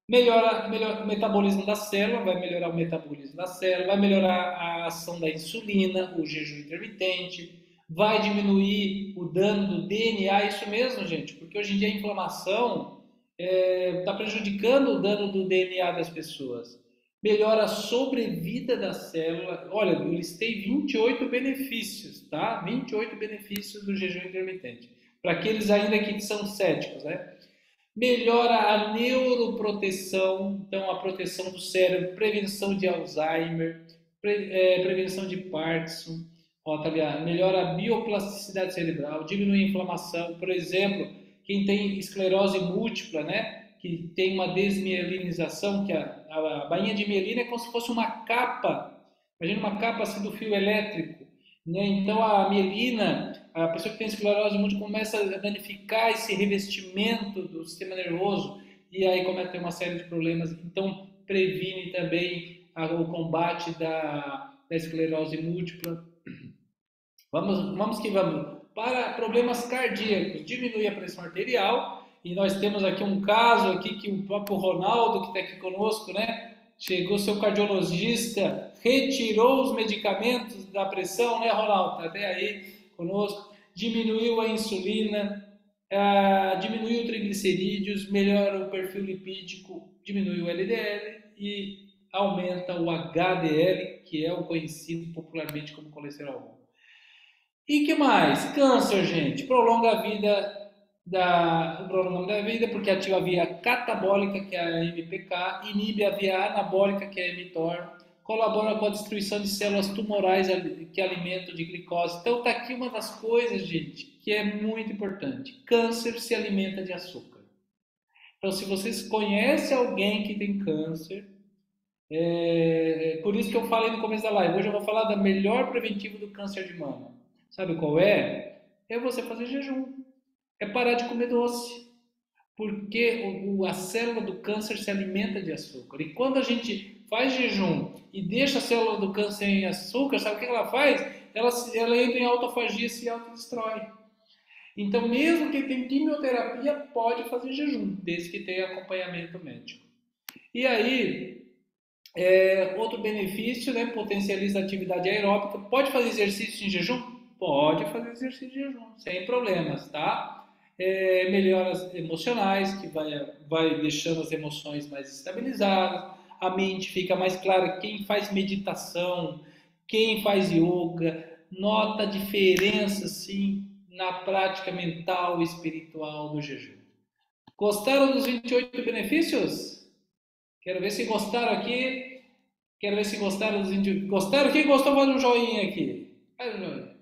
melhora o metabolismo da célula, vai melhorar o metabolismo da célula, vai melhorar a ação da insulina, o jejum intermitente, vai diminuir o dano do DNA, isso mesmo, gente, porque hoje em dia a inflamação está prejudicando o dano do DNA das pessoas. Melhora a sobrevida da célula. Olha, eu listei 28 benefícios, tá? 28 benefícios do jejum intermitente. Para aqueles ainda que são céticos, né? Melhora a neuroproteção, então a proteção do cérebro, prevenção de Alzheimer, prevenção de Parkinson, ó, tá ligado? Melhora a bioplasticidade cerebral, diminui a inflamação, por exemplo, quem tem esclerose múltipla, né, que tem uma desmielinização, que a bainha de mielina é como se fosse uma capa, imagina uma capa assim do fio elétrico, né? Então a mielina, a pessoa que tem esclerose múltipla começa a danificar esse revestimento do sistema nervoso e aí começa a ter uma série de problemas. Então previne também o combate da esclerose múltipla. Vamos que vamos. Para problemas cardíacos, diminui a pressão arterial. E nós temos aqui um caso aqui que o próprio Ronaldo, que está aqui conosco, né? Chegou seu cardiologista, retirou os medicamentos da pressão, né, Ronaldo? Está até aí conosco. Diminuiu a insulina, diminuiu o triglicerídeos, melhora o perfil lipídico, diminui o LDL e aumenta o HDL, que é o conhecido popularmente como colesterol bom. E que mais? Câncer, gente. Prolonga da vida porque ativa a via catabólica, que é a MPK, inibe a via anabólica, que é a mTOR, colabora com a destruição de células tumorais que alimentam de glicose. Então tá aqui uma das coisas, gente, que é muito importante. Câncer se alimenta de açúcar. Então, se vocês conhecem alguém que tem câncer, por isso que eu falei no começo da live. Hoje eu vou falar da melhor preventiva do câncer de mama. Sabe qual é? É você fazer jejum. É parar de comer doce. Porque a célula do câncer se alimenta de açúcar. E quando a gente faz jejum e deixa a célula do câncer em açúcar, sabe o que ela faz? Ela entra em autofagia e se autodestrói. Então, mesmo quem tem quimioterapia pode fazer jejum, desde que tenha acompanhamento médico. E aí, outro benefício, né? Potencializa a atividade aeróbica. Pode fazer exercício em jejum? Pode fazer exercício em jejum, sem problemas, tá? Melhoras emocionais, que vai deixando as emoções mais estabilizadas, a mente fica mais clara. Quem faz meditação, quem faz yoga, nota a diferença, sim, na prática mental e espiritual do jejum. Gostaram dos 28 benefícios? Quero ver se gostaram aqui. Quero ver se gostaram dos indivíduos. Gostaram? Quem gostou, faz um joinha aqui. Faz um joinha.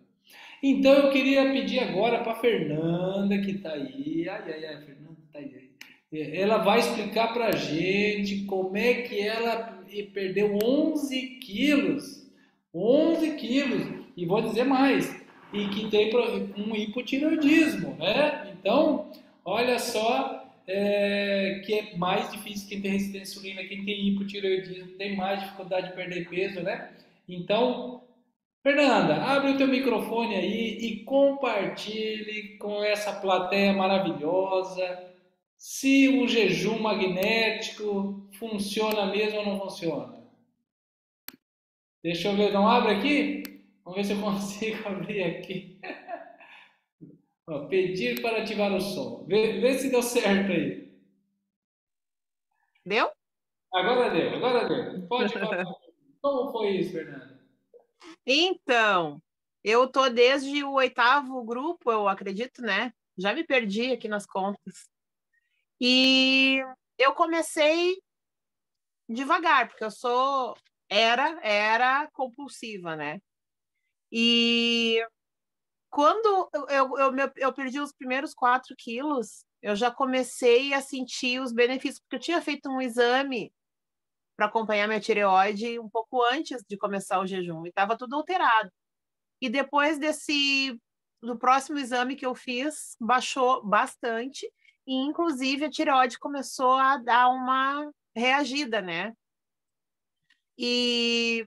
Então eu queria pedir agora para a Fernanda, que está aí. Ai, ai, ai, a Fernanda está aí. Ela vai explicar para a gente como é que ela perdeu 11 quilos. 11 quilos. E vou dizer mais. E que tem um hipotireoidismo, né? Então, olha só, que é mais difícil quem tem resistência à insulina, quem tem hipotireoidismo tem mais dificuldade de perder peso, né? Então, Fernanda, abre o teu microfone aí e compartilhe com essa plateia maravilhosa se o jejum magnético funciona mesmo ou não funciona. Deixa eu ver, não abre aqui? Vamos ver se eu consigo abrir aqui. Ó, pedir para ativar o som. Vê se deu certo aí. Deu? Agora deu, agora deu. Pode falar. Como foi isso, Fernanda? Então, eu tô desde o 8º grupo, eu acredito, né? Já me perdi aqui nas contas. E eu comecei devagar, porque era compulsiva, né? E quando eu perdi os primeiros 4 quilos, eu já comecei a sentir os benefícios, porque eu tinha feito um exame para acompanhar minha tireoide um pouco antes de começar o jejum, e estava tudo alterado. E depois do próximo exame que eu fiz, baixou bastante, e inclusive a tireoide começou a dar uma reagida, né? E,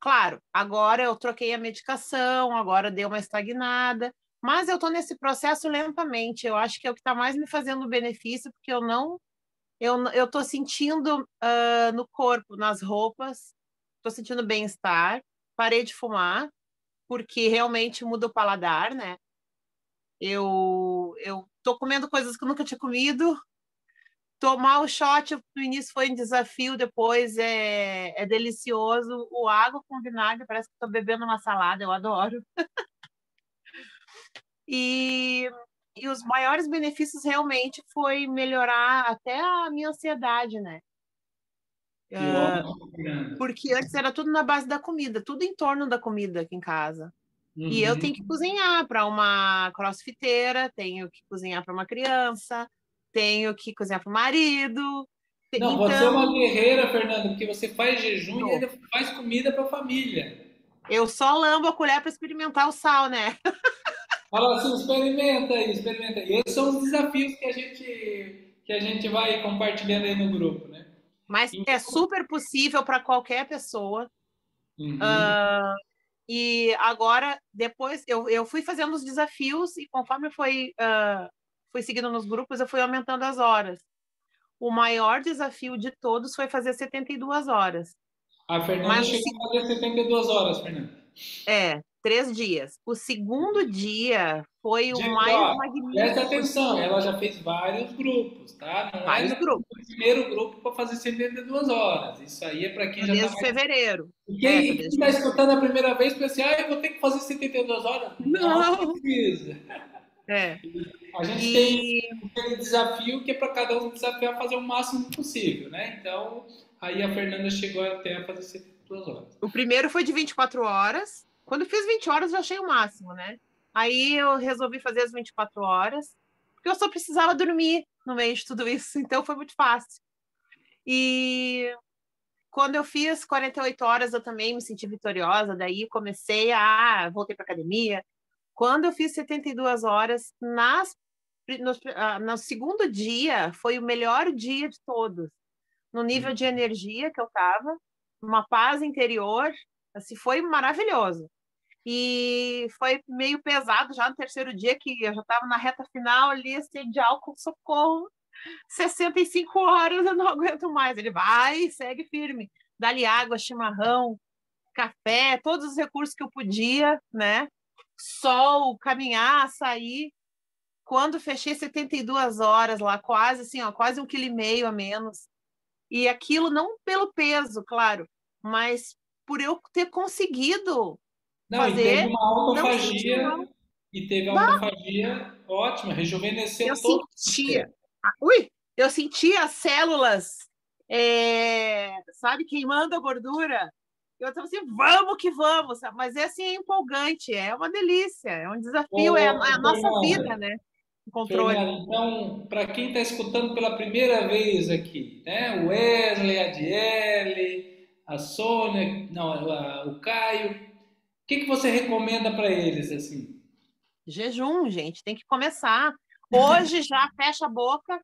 claro, agora eu troquei a medicação, agora deu uma estagnada, mas eu estou nesse processo lentamente. Eu acho que é o que está mais me fazendo benefício, porque eu estou sentindo no corpo, nas roupas, estou sentindo bem-estar, parei de fumar, porque realmente muda o paladar, né? Eu tô comendo coisas que eu nunca tinha comido. Tomar o shot no início foi um desafio, depois é delicioso. O água com vinagre, parece que estou bebendo uma salada, eu adoro. E, e os maiores benefícios realmente foi melhorar até a minha ansiedade, né? Que ótimo, Fernanda. Porque antes era tudo na base da comida, tudo em torno da comida aqui em casa. E eu tenho que Uhum. cozinhar para uma crossfiteira, tenho que cozinhar para uma criança, tenho que cozinhar para o marido. Não, você é uma Então, guerreira, Fernanda, porque você faz jejum e tô. ainda faz comida para a família. Eu só lambo a colher para experimentar o sal, né? Fala assim, experimenta aí, experimenta aí. Esses são os desafios que a gente vai compartilhando aí no grupo, né? Mas é super possível para qualquer pessoa. Uhum. E agora, depois, eu fui fazendo os desafios e conforme fui seguindo nos grupos, eu fui aumentando as horas. O maior desafio de todos foi fazer 72 horas. A Fernanda Mas chegou a fazer 72 horas, Fernanda. 3 dias. O segundo dia foi o Gente, mais ó, presta magnífico de atenção, ela todos. já fez vários grupos, tá? Não é Vários no grupos. primeiro grupo para fazer 72 horas. Isso aí é para quem Tô já está desde mais. fevereiro. E Tô quem desde está fevereiro. escutando a primeira vez pensa assim, eu vou ter que fazer 72 horas? Não Não. precisa. É. A gente tem E aquele desafio que é para cada um desafiar fazer o máximo possível, né? Então, aí a Fernanda chegou até a fazer 72 horas. o primeiro foi de 24 horas. Quando eu fiz 20 horas, eu achei o máximo, né? Aí eu resolvi fazer as 24 horas, porque eu só precisava dormir no meio de tudo isso, então foi muito fácil. E quando eu fiz 48 horas, eu também me senti vitoriosa, daí voltei para academia. Quando eu fiz 72 horas, no segundo dia, foi o melhor dia de todos. No nível de energia que eu estava, uma paz interior, assim, foi maravilhoso. E foi meio pesado já no terceiro dia, que eu já estava na reta final ali, assim, de álcool, socorro, 65 horas eu não aguento mais. Ele vai, segue firme. Dá-lhe água, chimarrão, café, todos os recursos que eu podia, né? Sol, caminhar, sair. Quando fechei 72 horas lá, quase assim, ó, quase 1,5 kg a menos. E aquilo não pelo peso, claro, mas por eu ter conseguido Não, e teve fazer, uma não sentir autofagia, mal. e teve Bah, autofagia ótima, eu rejuvenesceu todo o sentia. sistema. Eu sentia as células, sabe, queimando a gordura. Eu estava assim, vamos que vamos, sabe? Mas é assim, é empolgante, é uma delícia, é um desafio, é a Ô, nossa vida, Fernanda, né? O controle. Fernanda, então, para quem está escutando pela primeira vez aqui, né? O Wesley, a Diele, a Sônia, não, o Caio, o que você recomenda para eles, assim? Jejum, gente, tem que começar. Hoje já fecha a boca,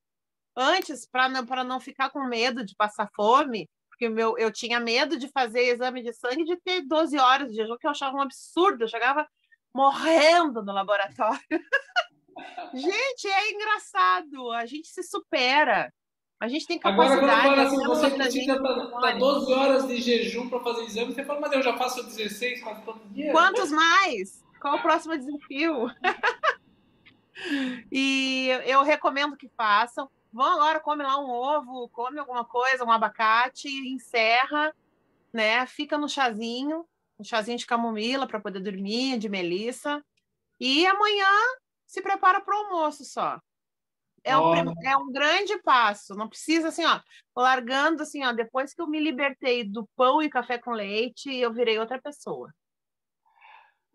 antes, para não ficar com medo de passar fome, porque eu tinha medo de fazer exame de sangue de ter 12 horas de jejum, que eu achava um absurdo. Eu chegava morrendo no laboratório. Gente, é engraçado. A gente se supera. A gente tem Agora, quando capacidade, fala as assim, você células da precisa gente são estar memória. 12 horas de jejum para fazer exame, você fala, mas eu já faço 16 quase todo dia. Quantos mais? Qual o próximo desafio? E eu recomendo que façam. Vão agora, come lá um ovo, come alguma coisa, um abacate, encerra, né? Fica no chazinho, um chazinho de camomila para poder dormir, de melissa. E amanhã se prepara para o almoço só. Ó, É um grande passo. Não precisa assim, ó, largando assim, ó, depois que eu me libertei do pão e café com leite, eu virei outra pessoa.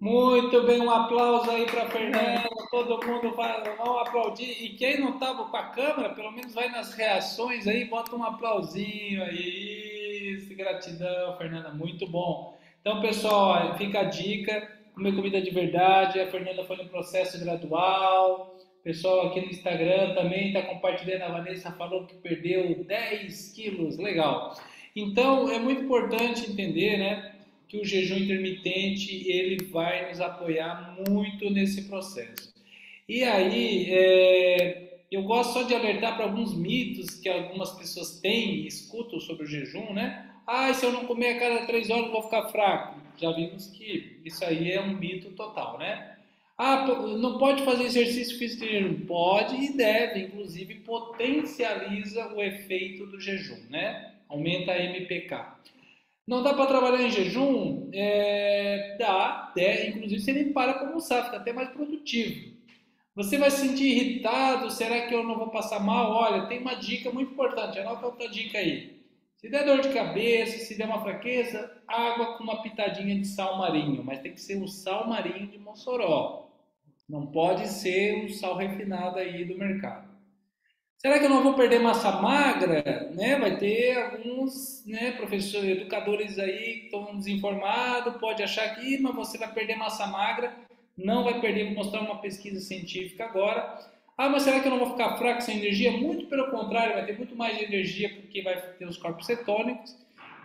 muito bem, um aplauso aí para É. Fernanda, todo mundo vai, vamos aplaudir. E quem não estava com a câmera, pelo menos vai nas reações aí, bota um aplausinho aí. Isso, gratidão, Fernanda, muito bom. Então, pessoal, ó, fica a dica, comer comida de verdade. A Fernanda foi no processo gradual. O pessoal aqui no Instagram também está compartilhando. A Vanessa falou que perdeu 10 quilos, legal. Então, é muito importante entender, né? Que o jejum intermitente ele vai nos apoiar muito nesse processo. E aí, eu gosto só de alertar para alguns mitos que algumas pessoas têm e escutam sobre o jejum, né? Ah, se eu não comer a cada 3 horas eu vou ficar fraco. Já vimos que isso aí é um mito total, né? Ah, não pode fazer exercício físico de jejum? Pode e deve, inclusive potencializa o efeito do jejum, né? Aumenta a MPK. Não dá para trabalhar em jejum? Dá, inclusive se ele para para almoçar, fica até mais produtivo. Você vai se sentir irritado? Será que eu não vou passar mal? Olha, tem uma dica muito importante, anota outra dica aí. Se der dor de cabeça, se der uma fraqueza, água com uma pitadinha de sal marinho, mas tem que ser o sal marinho de Mossoró. Não pode ser o sal refinado aí do mercado. Será que eu não vou perder massa magra? Né? Vai ter alguns, né, professores, educadores aí que estão desinformados, pode achar que, mas você vai perder massa magra, não vai perder, vou mostrar uma pesquisa científica agora. Ah, mas será que eu não vou ficar fraco sem energia? Muito pelo contrário, vai ter muito mais energia porque vai ter os corpos cetônicos.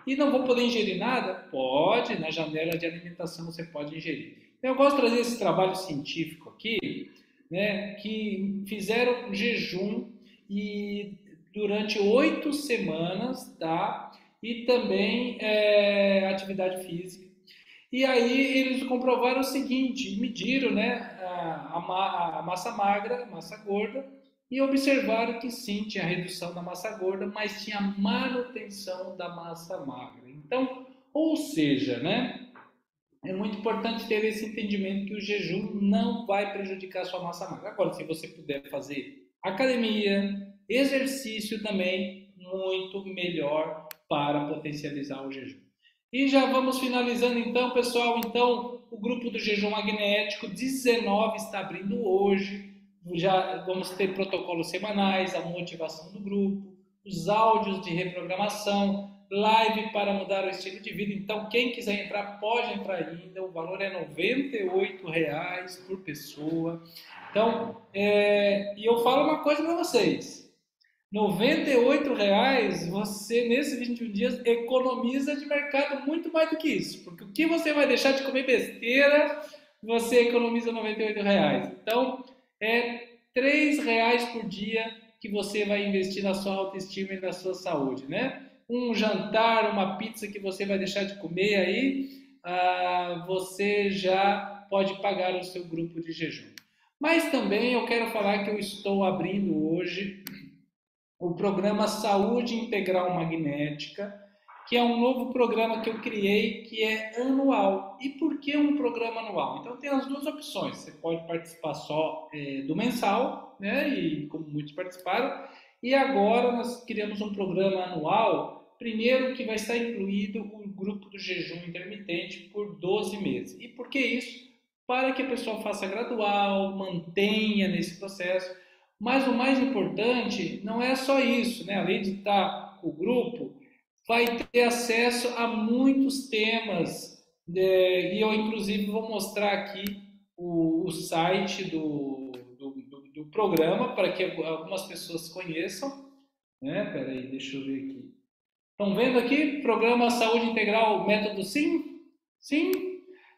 E não vou poder ingerir nada? Pode, na janela de alimentação você pode ingerir. Então, eu gosto de trazer esse trabalho científico aqui, né, que fizeram jejum e durante 8 semanas, tá? E também atividade física. E aí eles comprovaram o seguinte, mediram, né, a massa magra, a massa gorda, e observaram que sim, tinha redução da massa gorda, mas tinha manutenção da massa magra. Então, ou seja, né, é muito importante ter esse entendimento que o jejum não vai prejudicar a sua massa magra. Agora, se você puder fazer academia, exercício também, muito melhor para potencializar o jejum. E já vamos finalizando então, pessoal. Então, o grupo do jejum magnético 19 está abrindo hoje. Já vamos ter protocolos semanais, a motivação do grupo, os áudios de reprogramação, live para mudar o estilo de vida. Então, quem quiser entrar, pode entrar ainda. O valor é R$ 98 por pessoa. Então, e eu falo uma coisa para vocês. R$ 98, você, nesses 21 dias, economiza de mercado muito mais do que isso. Porque o que você vai deixar de comer besteira, você economiza R$ 98. Então, é R$ 3 por dia que você vai investir na sua autoestima e na sua saúde, né? Um jantar, uma pizza que você vai deixar de comer aí, você já pode pagar o seu grupo de jejum. Mas também eu quero falar que eu estou abrindo hoje o programa Saúde Integral Magnética, que é um novo programa que eu criei que é anual. E por que um programa anual? Então tem as duas opções. Você pode participar só do mensal, né? E como muitos participaram. E agora nós criamos um programa anual, primeiro que vai estar incluído o grupo do jejum intermitente por 12 meses. E por que isso? Para que a pessoa faça gradual, mantenha nesse processo. Mas o mais importante não é só isso, né? Além de estar com o grupo, vai ter acesso a muitos temas. E eu, inclusive, vou mostrar aqui o site do programa para que algumas pessoas conheçam. Né? Peraí, deixa eu ver aqui. Estão vendo aqui? Programa Saúde Integral Método SIM? Sim?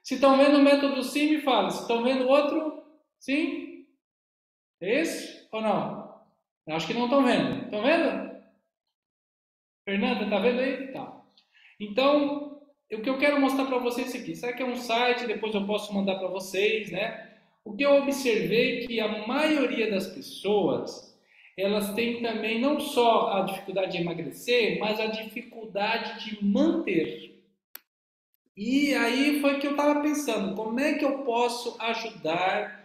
Se estão vendo o método SIM, me fala. Se estão vendo outro? Sim? Esse ou não? Acho que não estão vendo. Estão vendo? Fernanda, está vendo aí? Tá. Então, o que eu quero mostrar para vocês aqui, será que é um site, depois eu posso mandar para vocês, né? O que eu observei que a maioria das pessoas, elas têm também não só a dificuldade de emagrecer, mas a dificuldade de manter. E aí foi que eu estava pensando, como é que eu posso ajudar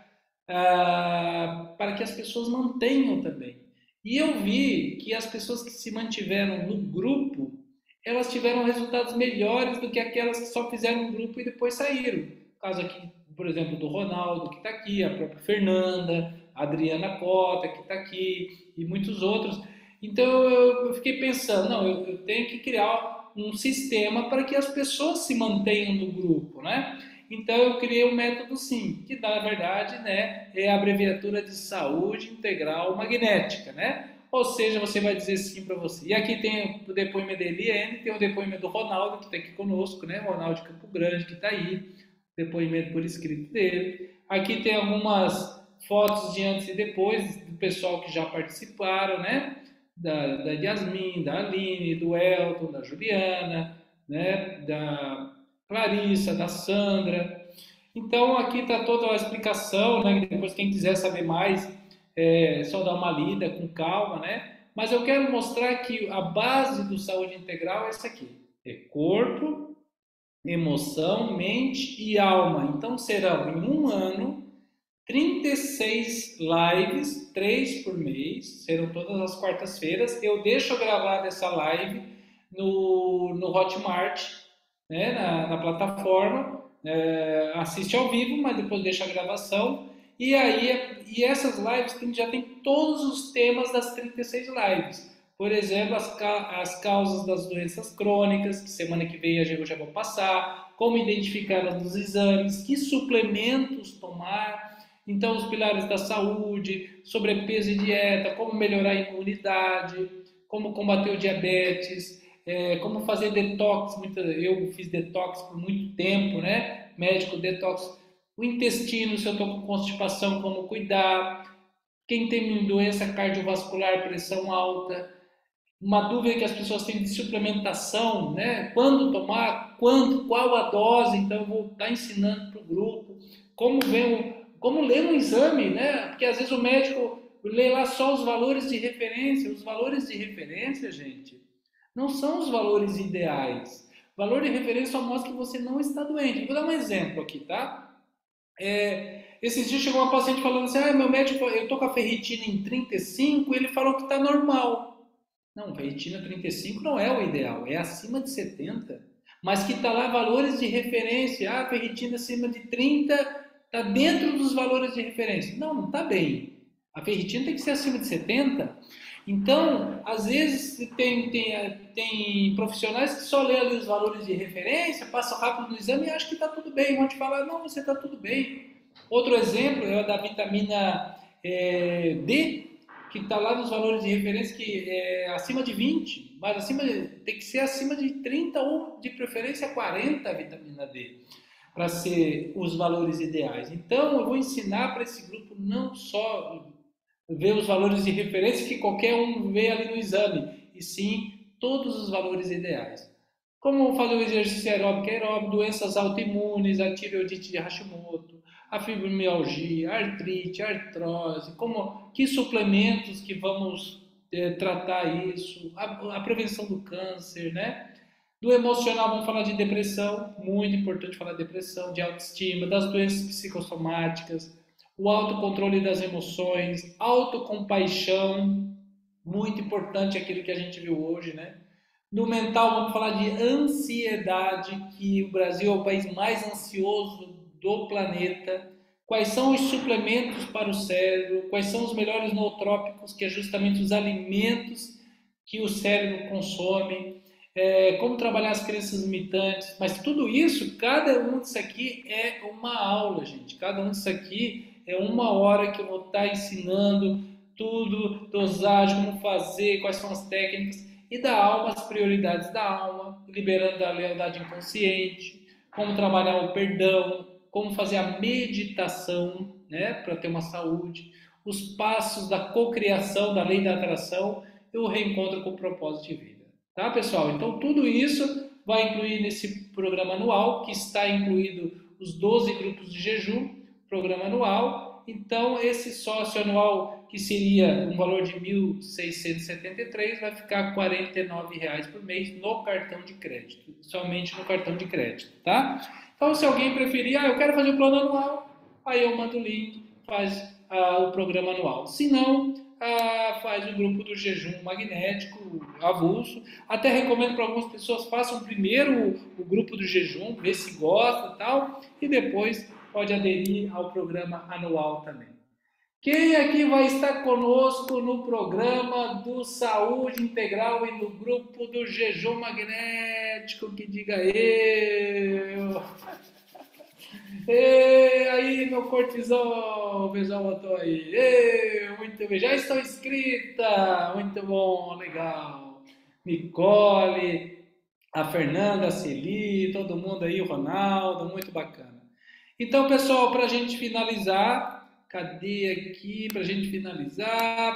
para que as pessoas mantenham também? E eu vi que as pessoas que se mantiveram no grupo, elas tiveram resultados melhores do que aquelas que só fizeram um grupo e depois saíram. No caso aqui, por exemplo, do Ronaldo, que está aqui, a própria Fernanda, a Adriana Cota, que está aqui, e muitos outros. Então eu fiquei pensando, não, eu tenho que criar um sistema para que as pessoas se mantenham no grupo, né? Então eu criei o método SIM, que na verdade, né, é a abreviatura de Saúde Integral Magnética, né? Ou seja, você vai dizer sim para você. E aqui tem o depoimento da Eliane, tem o depoimento do Ronaldo, que está aqui conosco, né? Ronaldo de Campo Grande, que está aí, depoimento por escrito dele. Aqui tem algumas fotos de antes e depois do pessoal que já participaram, né? Da Yasmin, da Aline, do Elton, da Juliana, né? Da Clarissa, da Sandra. Então aqui está toda a explicação, né? Depois quem quiser saber mais, é só dar uma lida com calma, né? Mas eu quero mostrar que a base do saúde integral é essa aqui: é corpo, emoção, mente e alma. Então serão em um ano 36 lives, 3 por mês, serão todas as quartas-feiras. Eu deixo gravada essa live no Hotmart, né, na plataforma, assiste ao vivo, mas depois deixa a gravação. E aí, e essas lives já tem todos os temas das 36 lives. Por exemplo, as causas das doenças crônicas, que semana que vem eu já vou passar, como identificar nos exames, que suplementos tomar, então os pilares da saúde, sobrepeso e dieta, como melhorar a imunidade, como combater o diabetes, como fazer detox. Eu fiz detox por muito tempo, né? Médico detox. O intestino, se eu estou com constipação, como cuidar. Quem tem doença cardiovascular, pressão alta. Uma dúvida que as pessoas têm de suplementação, né? Quando tomar, qual a dose, então eu vou estar ensinando para o grupo, como ler um exame, né? Porque às vezes o médico lê lá só os valores de referência. Os valores de referência, gente, não são os valores ideais. O valor de referência só mostra que você não está doente. Vou dar um exemplo aqui, tá? Esses dias chegou uma paciente falando assim, meu médico, eu tô com a ferritina em 35 e ele falou que está normal. Não, ferritina 35 não é o ideal, é acima de 70. Mas que está lá valores de referência. Ferritina acima de 30 está dentro dos valores de referência. Não, não está bem. A ferritina tem que ser acima de 70. Então, às vezes tem profissionais que só lêem ali os valores de referência, passam rápido no exame e acham que está tudo bem. Vão te falar, não, você está tudo bem. Outro exemplo é o da vitamina D, que está lá nos valores de referência que é acima de 20, mas tem que ser acima de 30 ou de preferência 40 a vitamina D, para ser os valores ideais. Então eu vou ensinar para esse grupo não só ver os valores de referência que qualquer um vê ali no exame, e sim todos os valores ideais. Como fazer o exercício aeróbico, doenças autoimunes, a tireoidite de Hashimoto, a fibromialgia, a artrite, a artrose, que suplementos que vamos tratar isso, a prevenção do câncer, né? Do emocional, vamos falar de depressão, muito importante falar de depressão, de autoestima, das doenças psicossomáticas, o autocontrole das emoções, autocompaixão, muito importante aquilo que a gente viu hoje, né? No mental, vamos falar de ansiedade, que o Brasil é o país mais ansioso do planeta. Quais são os suplementos para o cérebro? Quais são os melhores nootrópicos, que é justamente os alimentos que o cérebro consome? Como trabalhar as crenças limitantes? Mas tudo isso, cada um disso aqui é uma aula, gente. Cada um disso aqui é uma hora que eu vou estar ensinando tudo, dosagem, como fazer, quais são as técnicas. E da alma, as prioridades da alma, liberando a lealdade inconsciente, como trabalhar o perdão, como fazer a meditação, né, para ter uma saúde, os passos da cocriação, da lei da atração e o reencontro com o propósito de vida. Tá, pessoal? Então, tudo isso vai incluir nesse programa anual, que está incluído os 12 grupos de jejum, programa anual. Então, esse sócio anual, que seria um valor de R$ 1.673, vai ficar R$ 49,00 por mês no cartão de crédito, somente no cartão de crédito, tá? Então, se alguém preferir, eu quero fazer o plano anual, aí eu mando o link, faz o programa anual. Se não, faz o grupo do jejum magnético avulso. Até recomendo para algumas pessoas, façam primeiro o grupo do jejum, ver se gosta e tal, e depois pode aderir ao programa anual também. Quem aqui vai estar conosco no programa do Saúde Integral e no grupo do Jejum Magnético? Que diga eu! E aí, meu cortisol, o pessoal botou aí. Muito bem, já estou inscrita! Muito bom, legal. Nicole, a Fernanda, a Celi, todo mundo aí, o Ronaldo, muito bacana. Então, pessoal, para a gente finalizar, cadê aqui? Para a gente finalizar,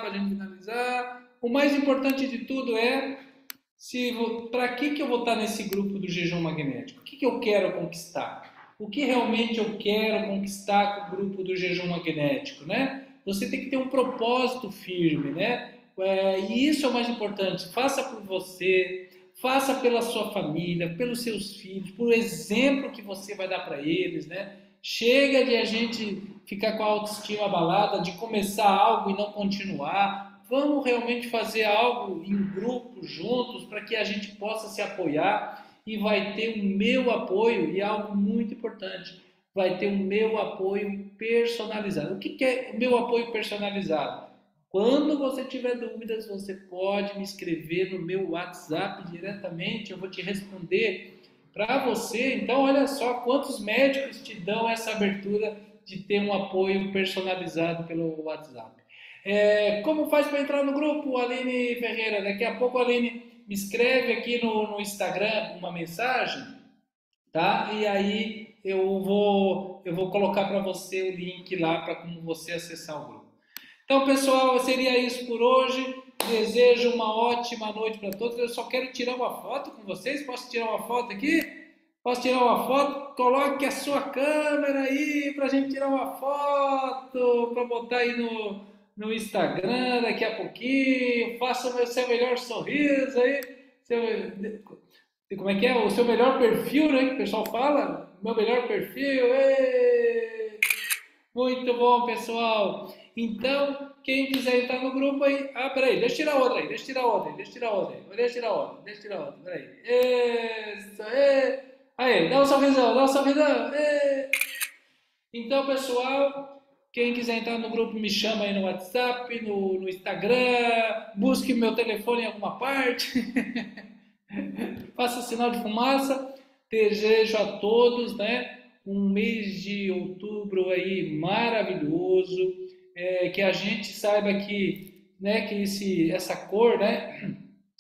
o mais importante de tudo é para que eu vou estar nesse grupo do jejum magnético? O que eu quero conquistar? O que realmente eu quero conquistar com o grupo do jejum magnético, né? Você tem que ter um propósito firme, né? E isso é o mais importante. Faça por você, faça pela sua família, pelos seus filhos, por exemplo que você vai dar para eles, né? Chega de a gente ficar com a autoestima abalada, de começar algo e não continuar. Vamos realmente fazer algo em grupo, juntos, para que a gente possa se apoiar e vai ter o meu apoio e algo muito importante. vai ter o meu apoio personalizado. O que é o meu apoio personalizado? Quando você tiver dúvidas, você pode me escrever no meu WhatsApp diretamente, eu vou te responder para você. Então, olha só quantos médicos te dão essa abertura de ter um apoio personalizado pelo WhatsApp. Como faz para entrar no grupo, Aline Ferreira? Daqui a pouco a Aline me escreve aqui no Instagram uma mensagem, tá? E aí eu vou colocar para você o link lá para como você acessar o grupo. Então, pessoal, seria isso por hoje. Desejo uma ótima noite para todos. Eu só quero tirar uma foto com vocês. Posso tirar uma foto aqui? Posso tirar uma foto? Coloque a sua câmera aí para a gente tirar uma foto, para botar aí no Instagram daqui a pouquinho. Faça o seu melhor sorriso aí. Como é que é? O seu melhor perfil, né? Que o pessoal fala. Meu melhor perfil. Ei! Muito bom, pessoal. Então, quem quiser entrar no grupo aí. Ah, peraí, deixa eu tirar outra aí. Deixa eu tirar outra aí. Deixa eu tirar outra aí. Deixa eu tirar outra. Deixa eu tirar outra. Peraí. Isso aí. Aí, dá um sorrisão, dá um sorrisão. Então, pessoal, quem quiser entrar no grupo, me chama aí no WhatsApp, no Instagram. Busque meu telefone em alguma parte. Faça sinal de fumaça. Desejo a todos, né, um mês de outubro aí maravilhoso, que a gente saiba que, né, que essa cor, né,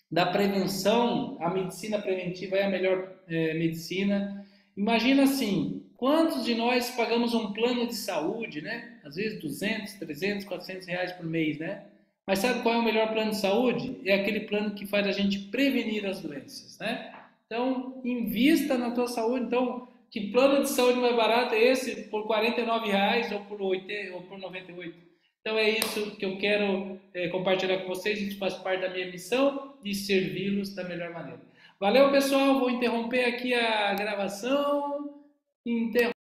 da prevenção, a medicina preventiva é a melhor medicina. Imagina assim, quantos de nós pagamos um plano de saúde, né? Às vezes 200, 300, 400 reais por mês, né? Mas sabe qual é o melhor plano de saúde? É aquele plano que faz a gente prevenir as doenças, né? Então, invista na tua saúde. Então, que plano de saúde mais barato é esse? Por R$ 49 ou por 80, ou por 98? Então é isso que eu quero compartilhar com vocês. Isso faz parte da minha missão de servi-los da melhor maneira. Valeu, pessoal. Vou interromper aqui a gravação.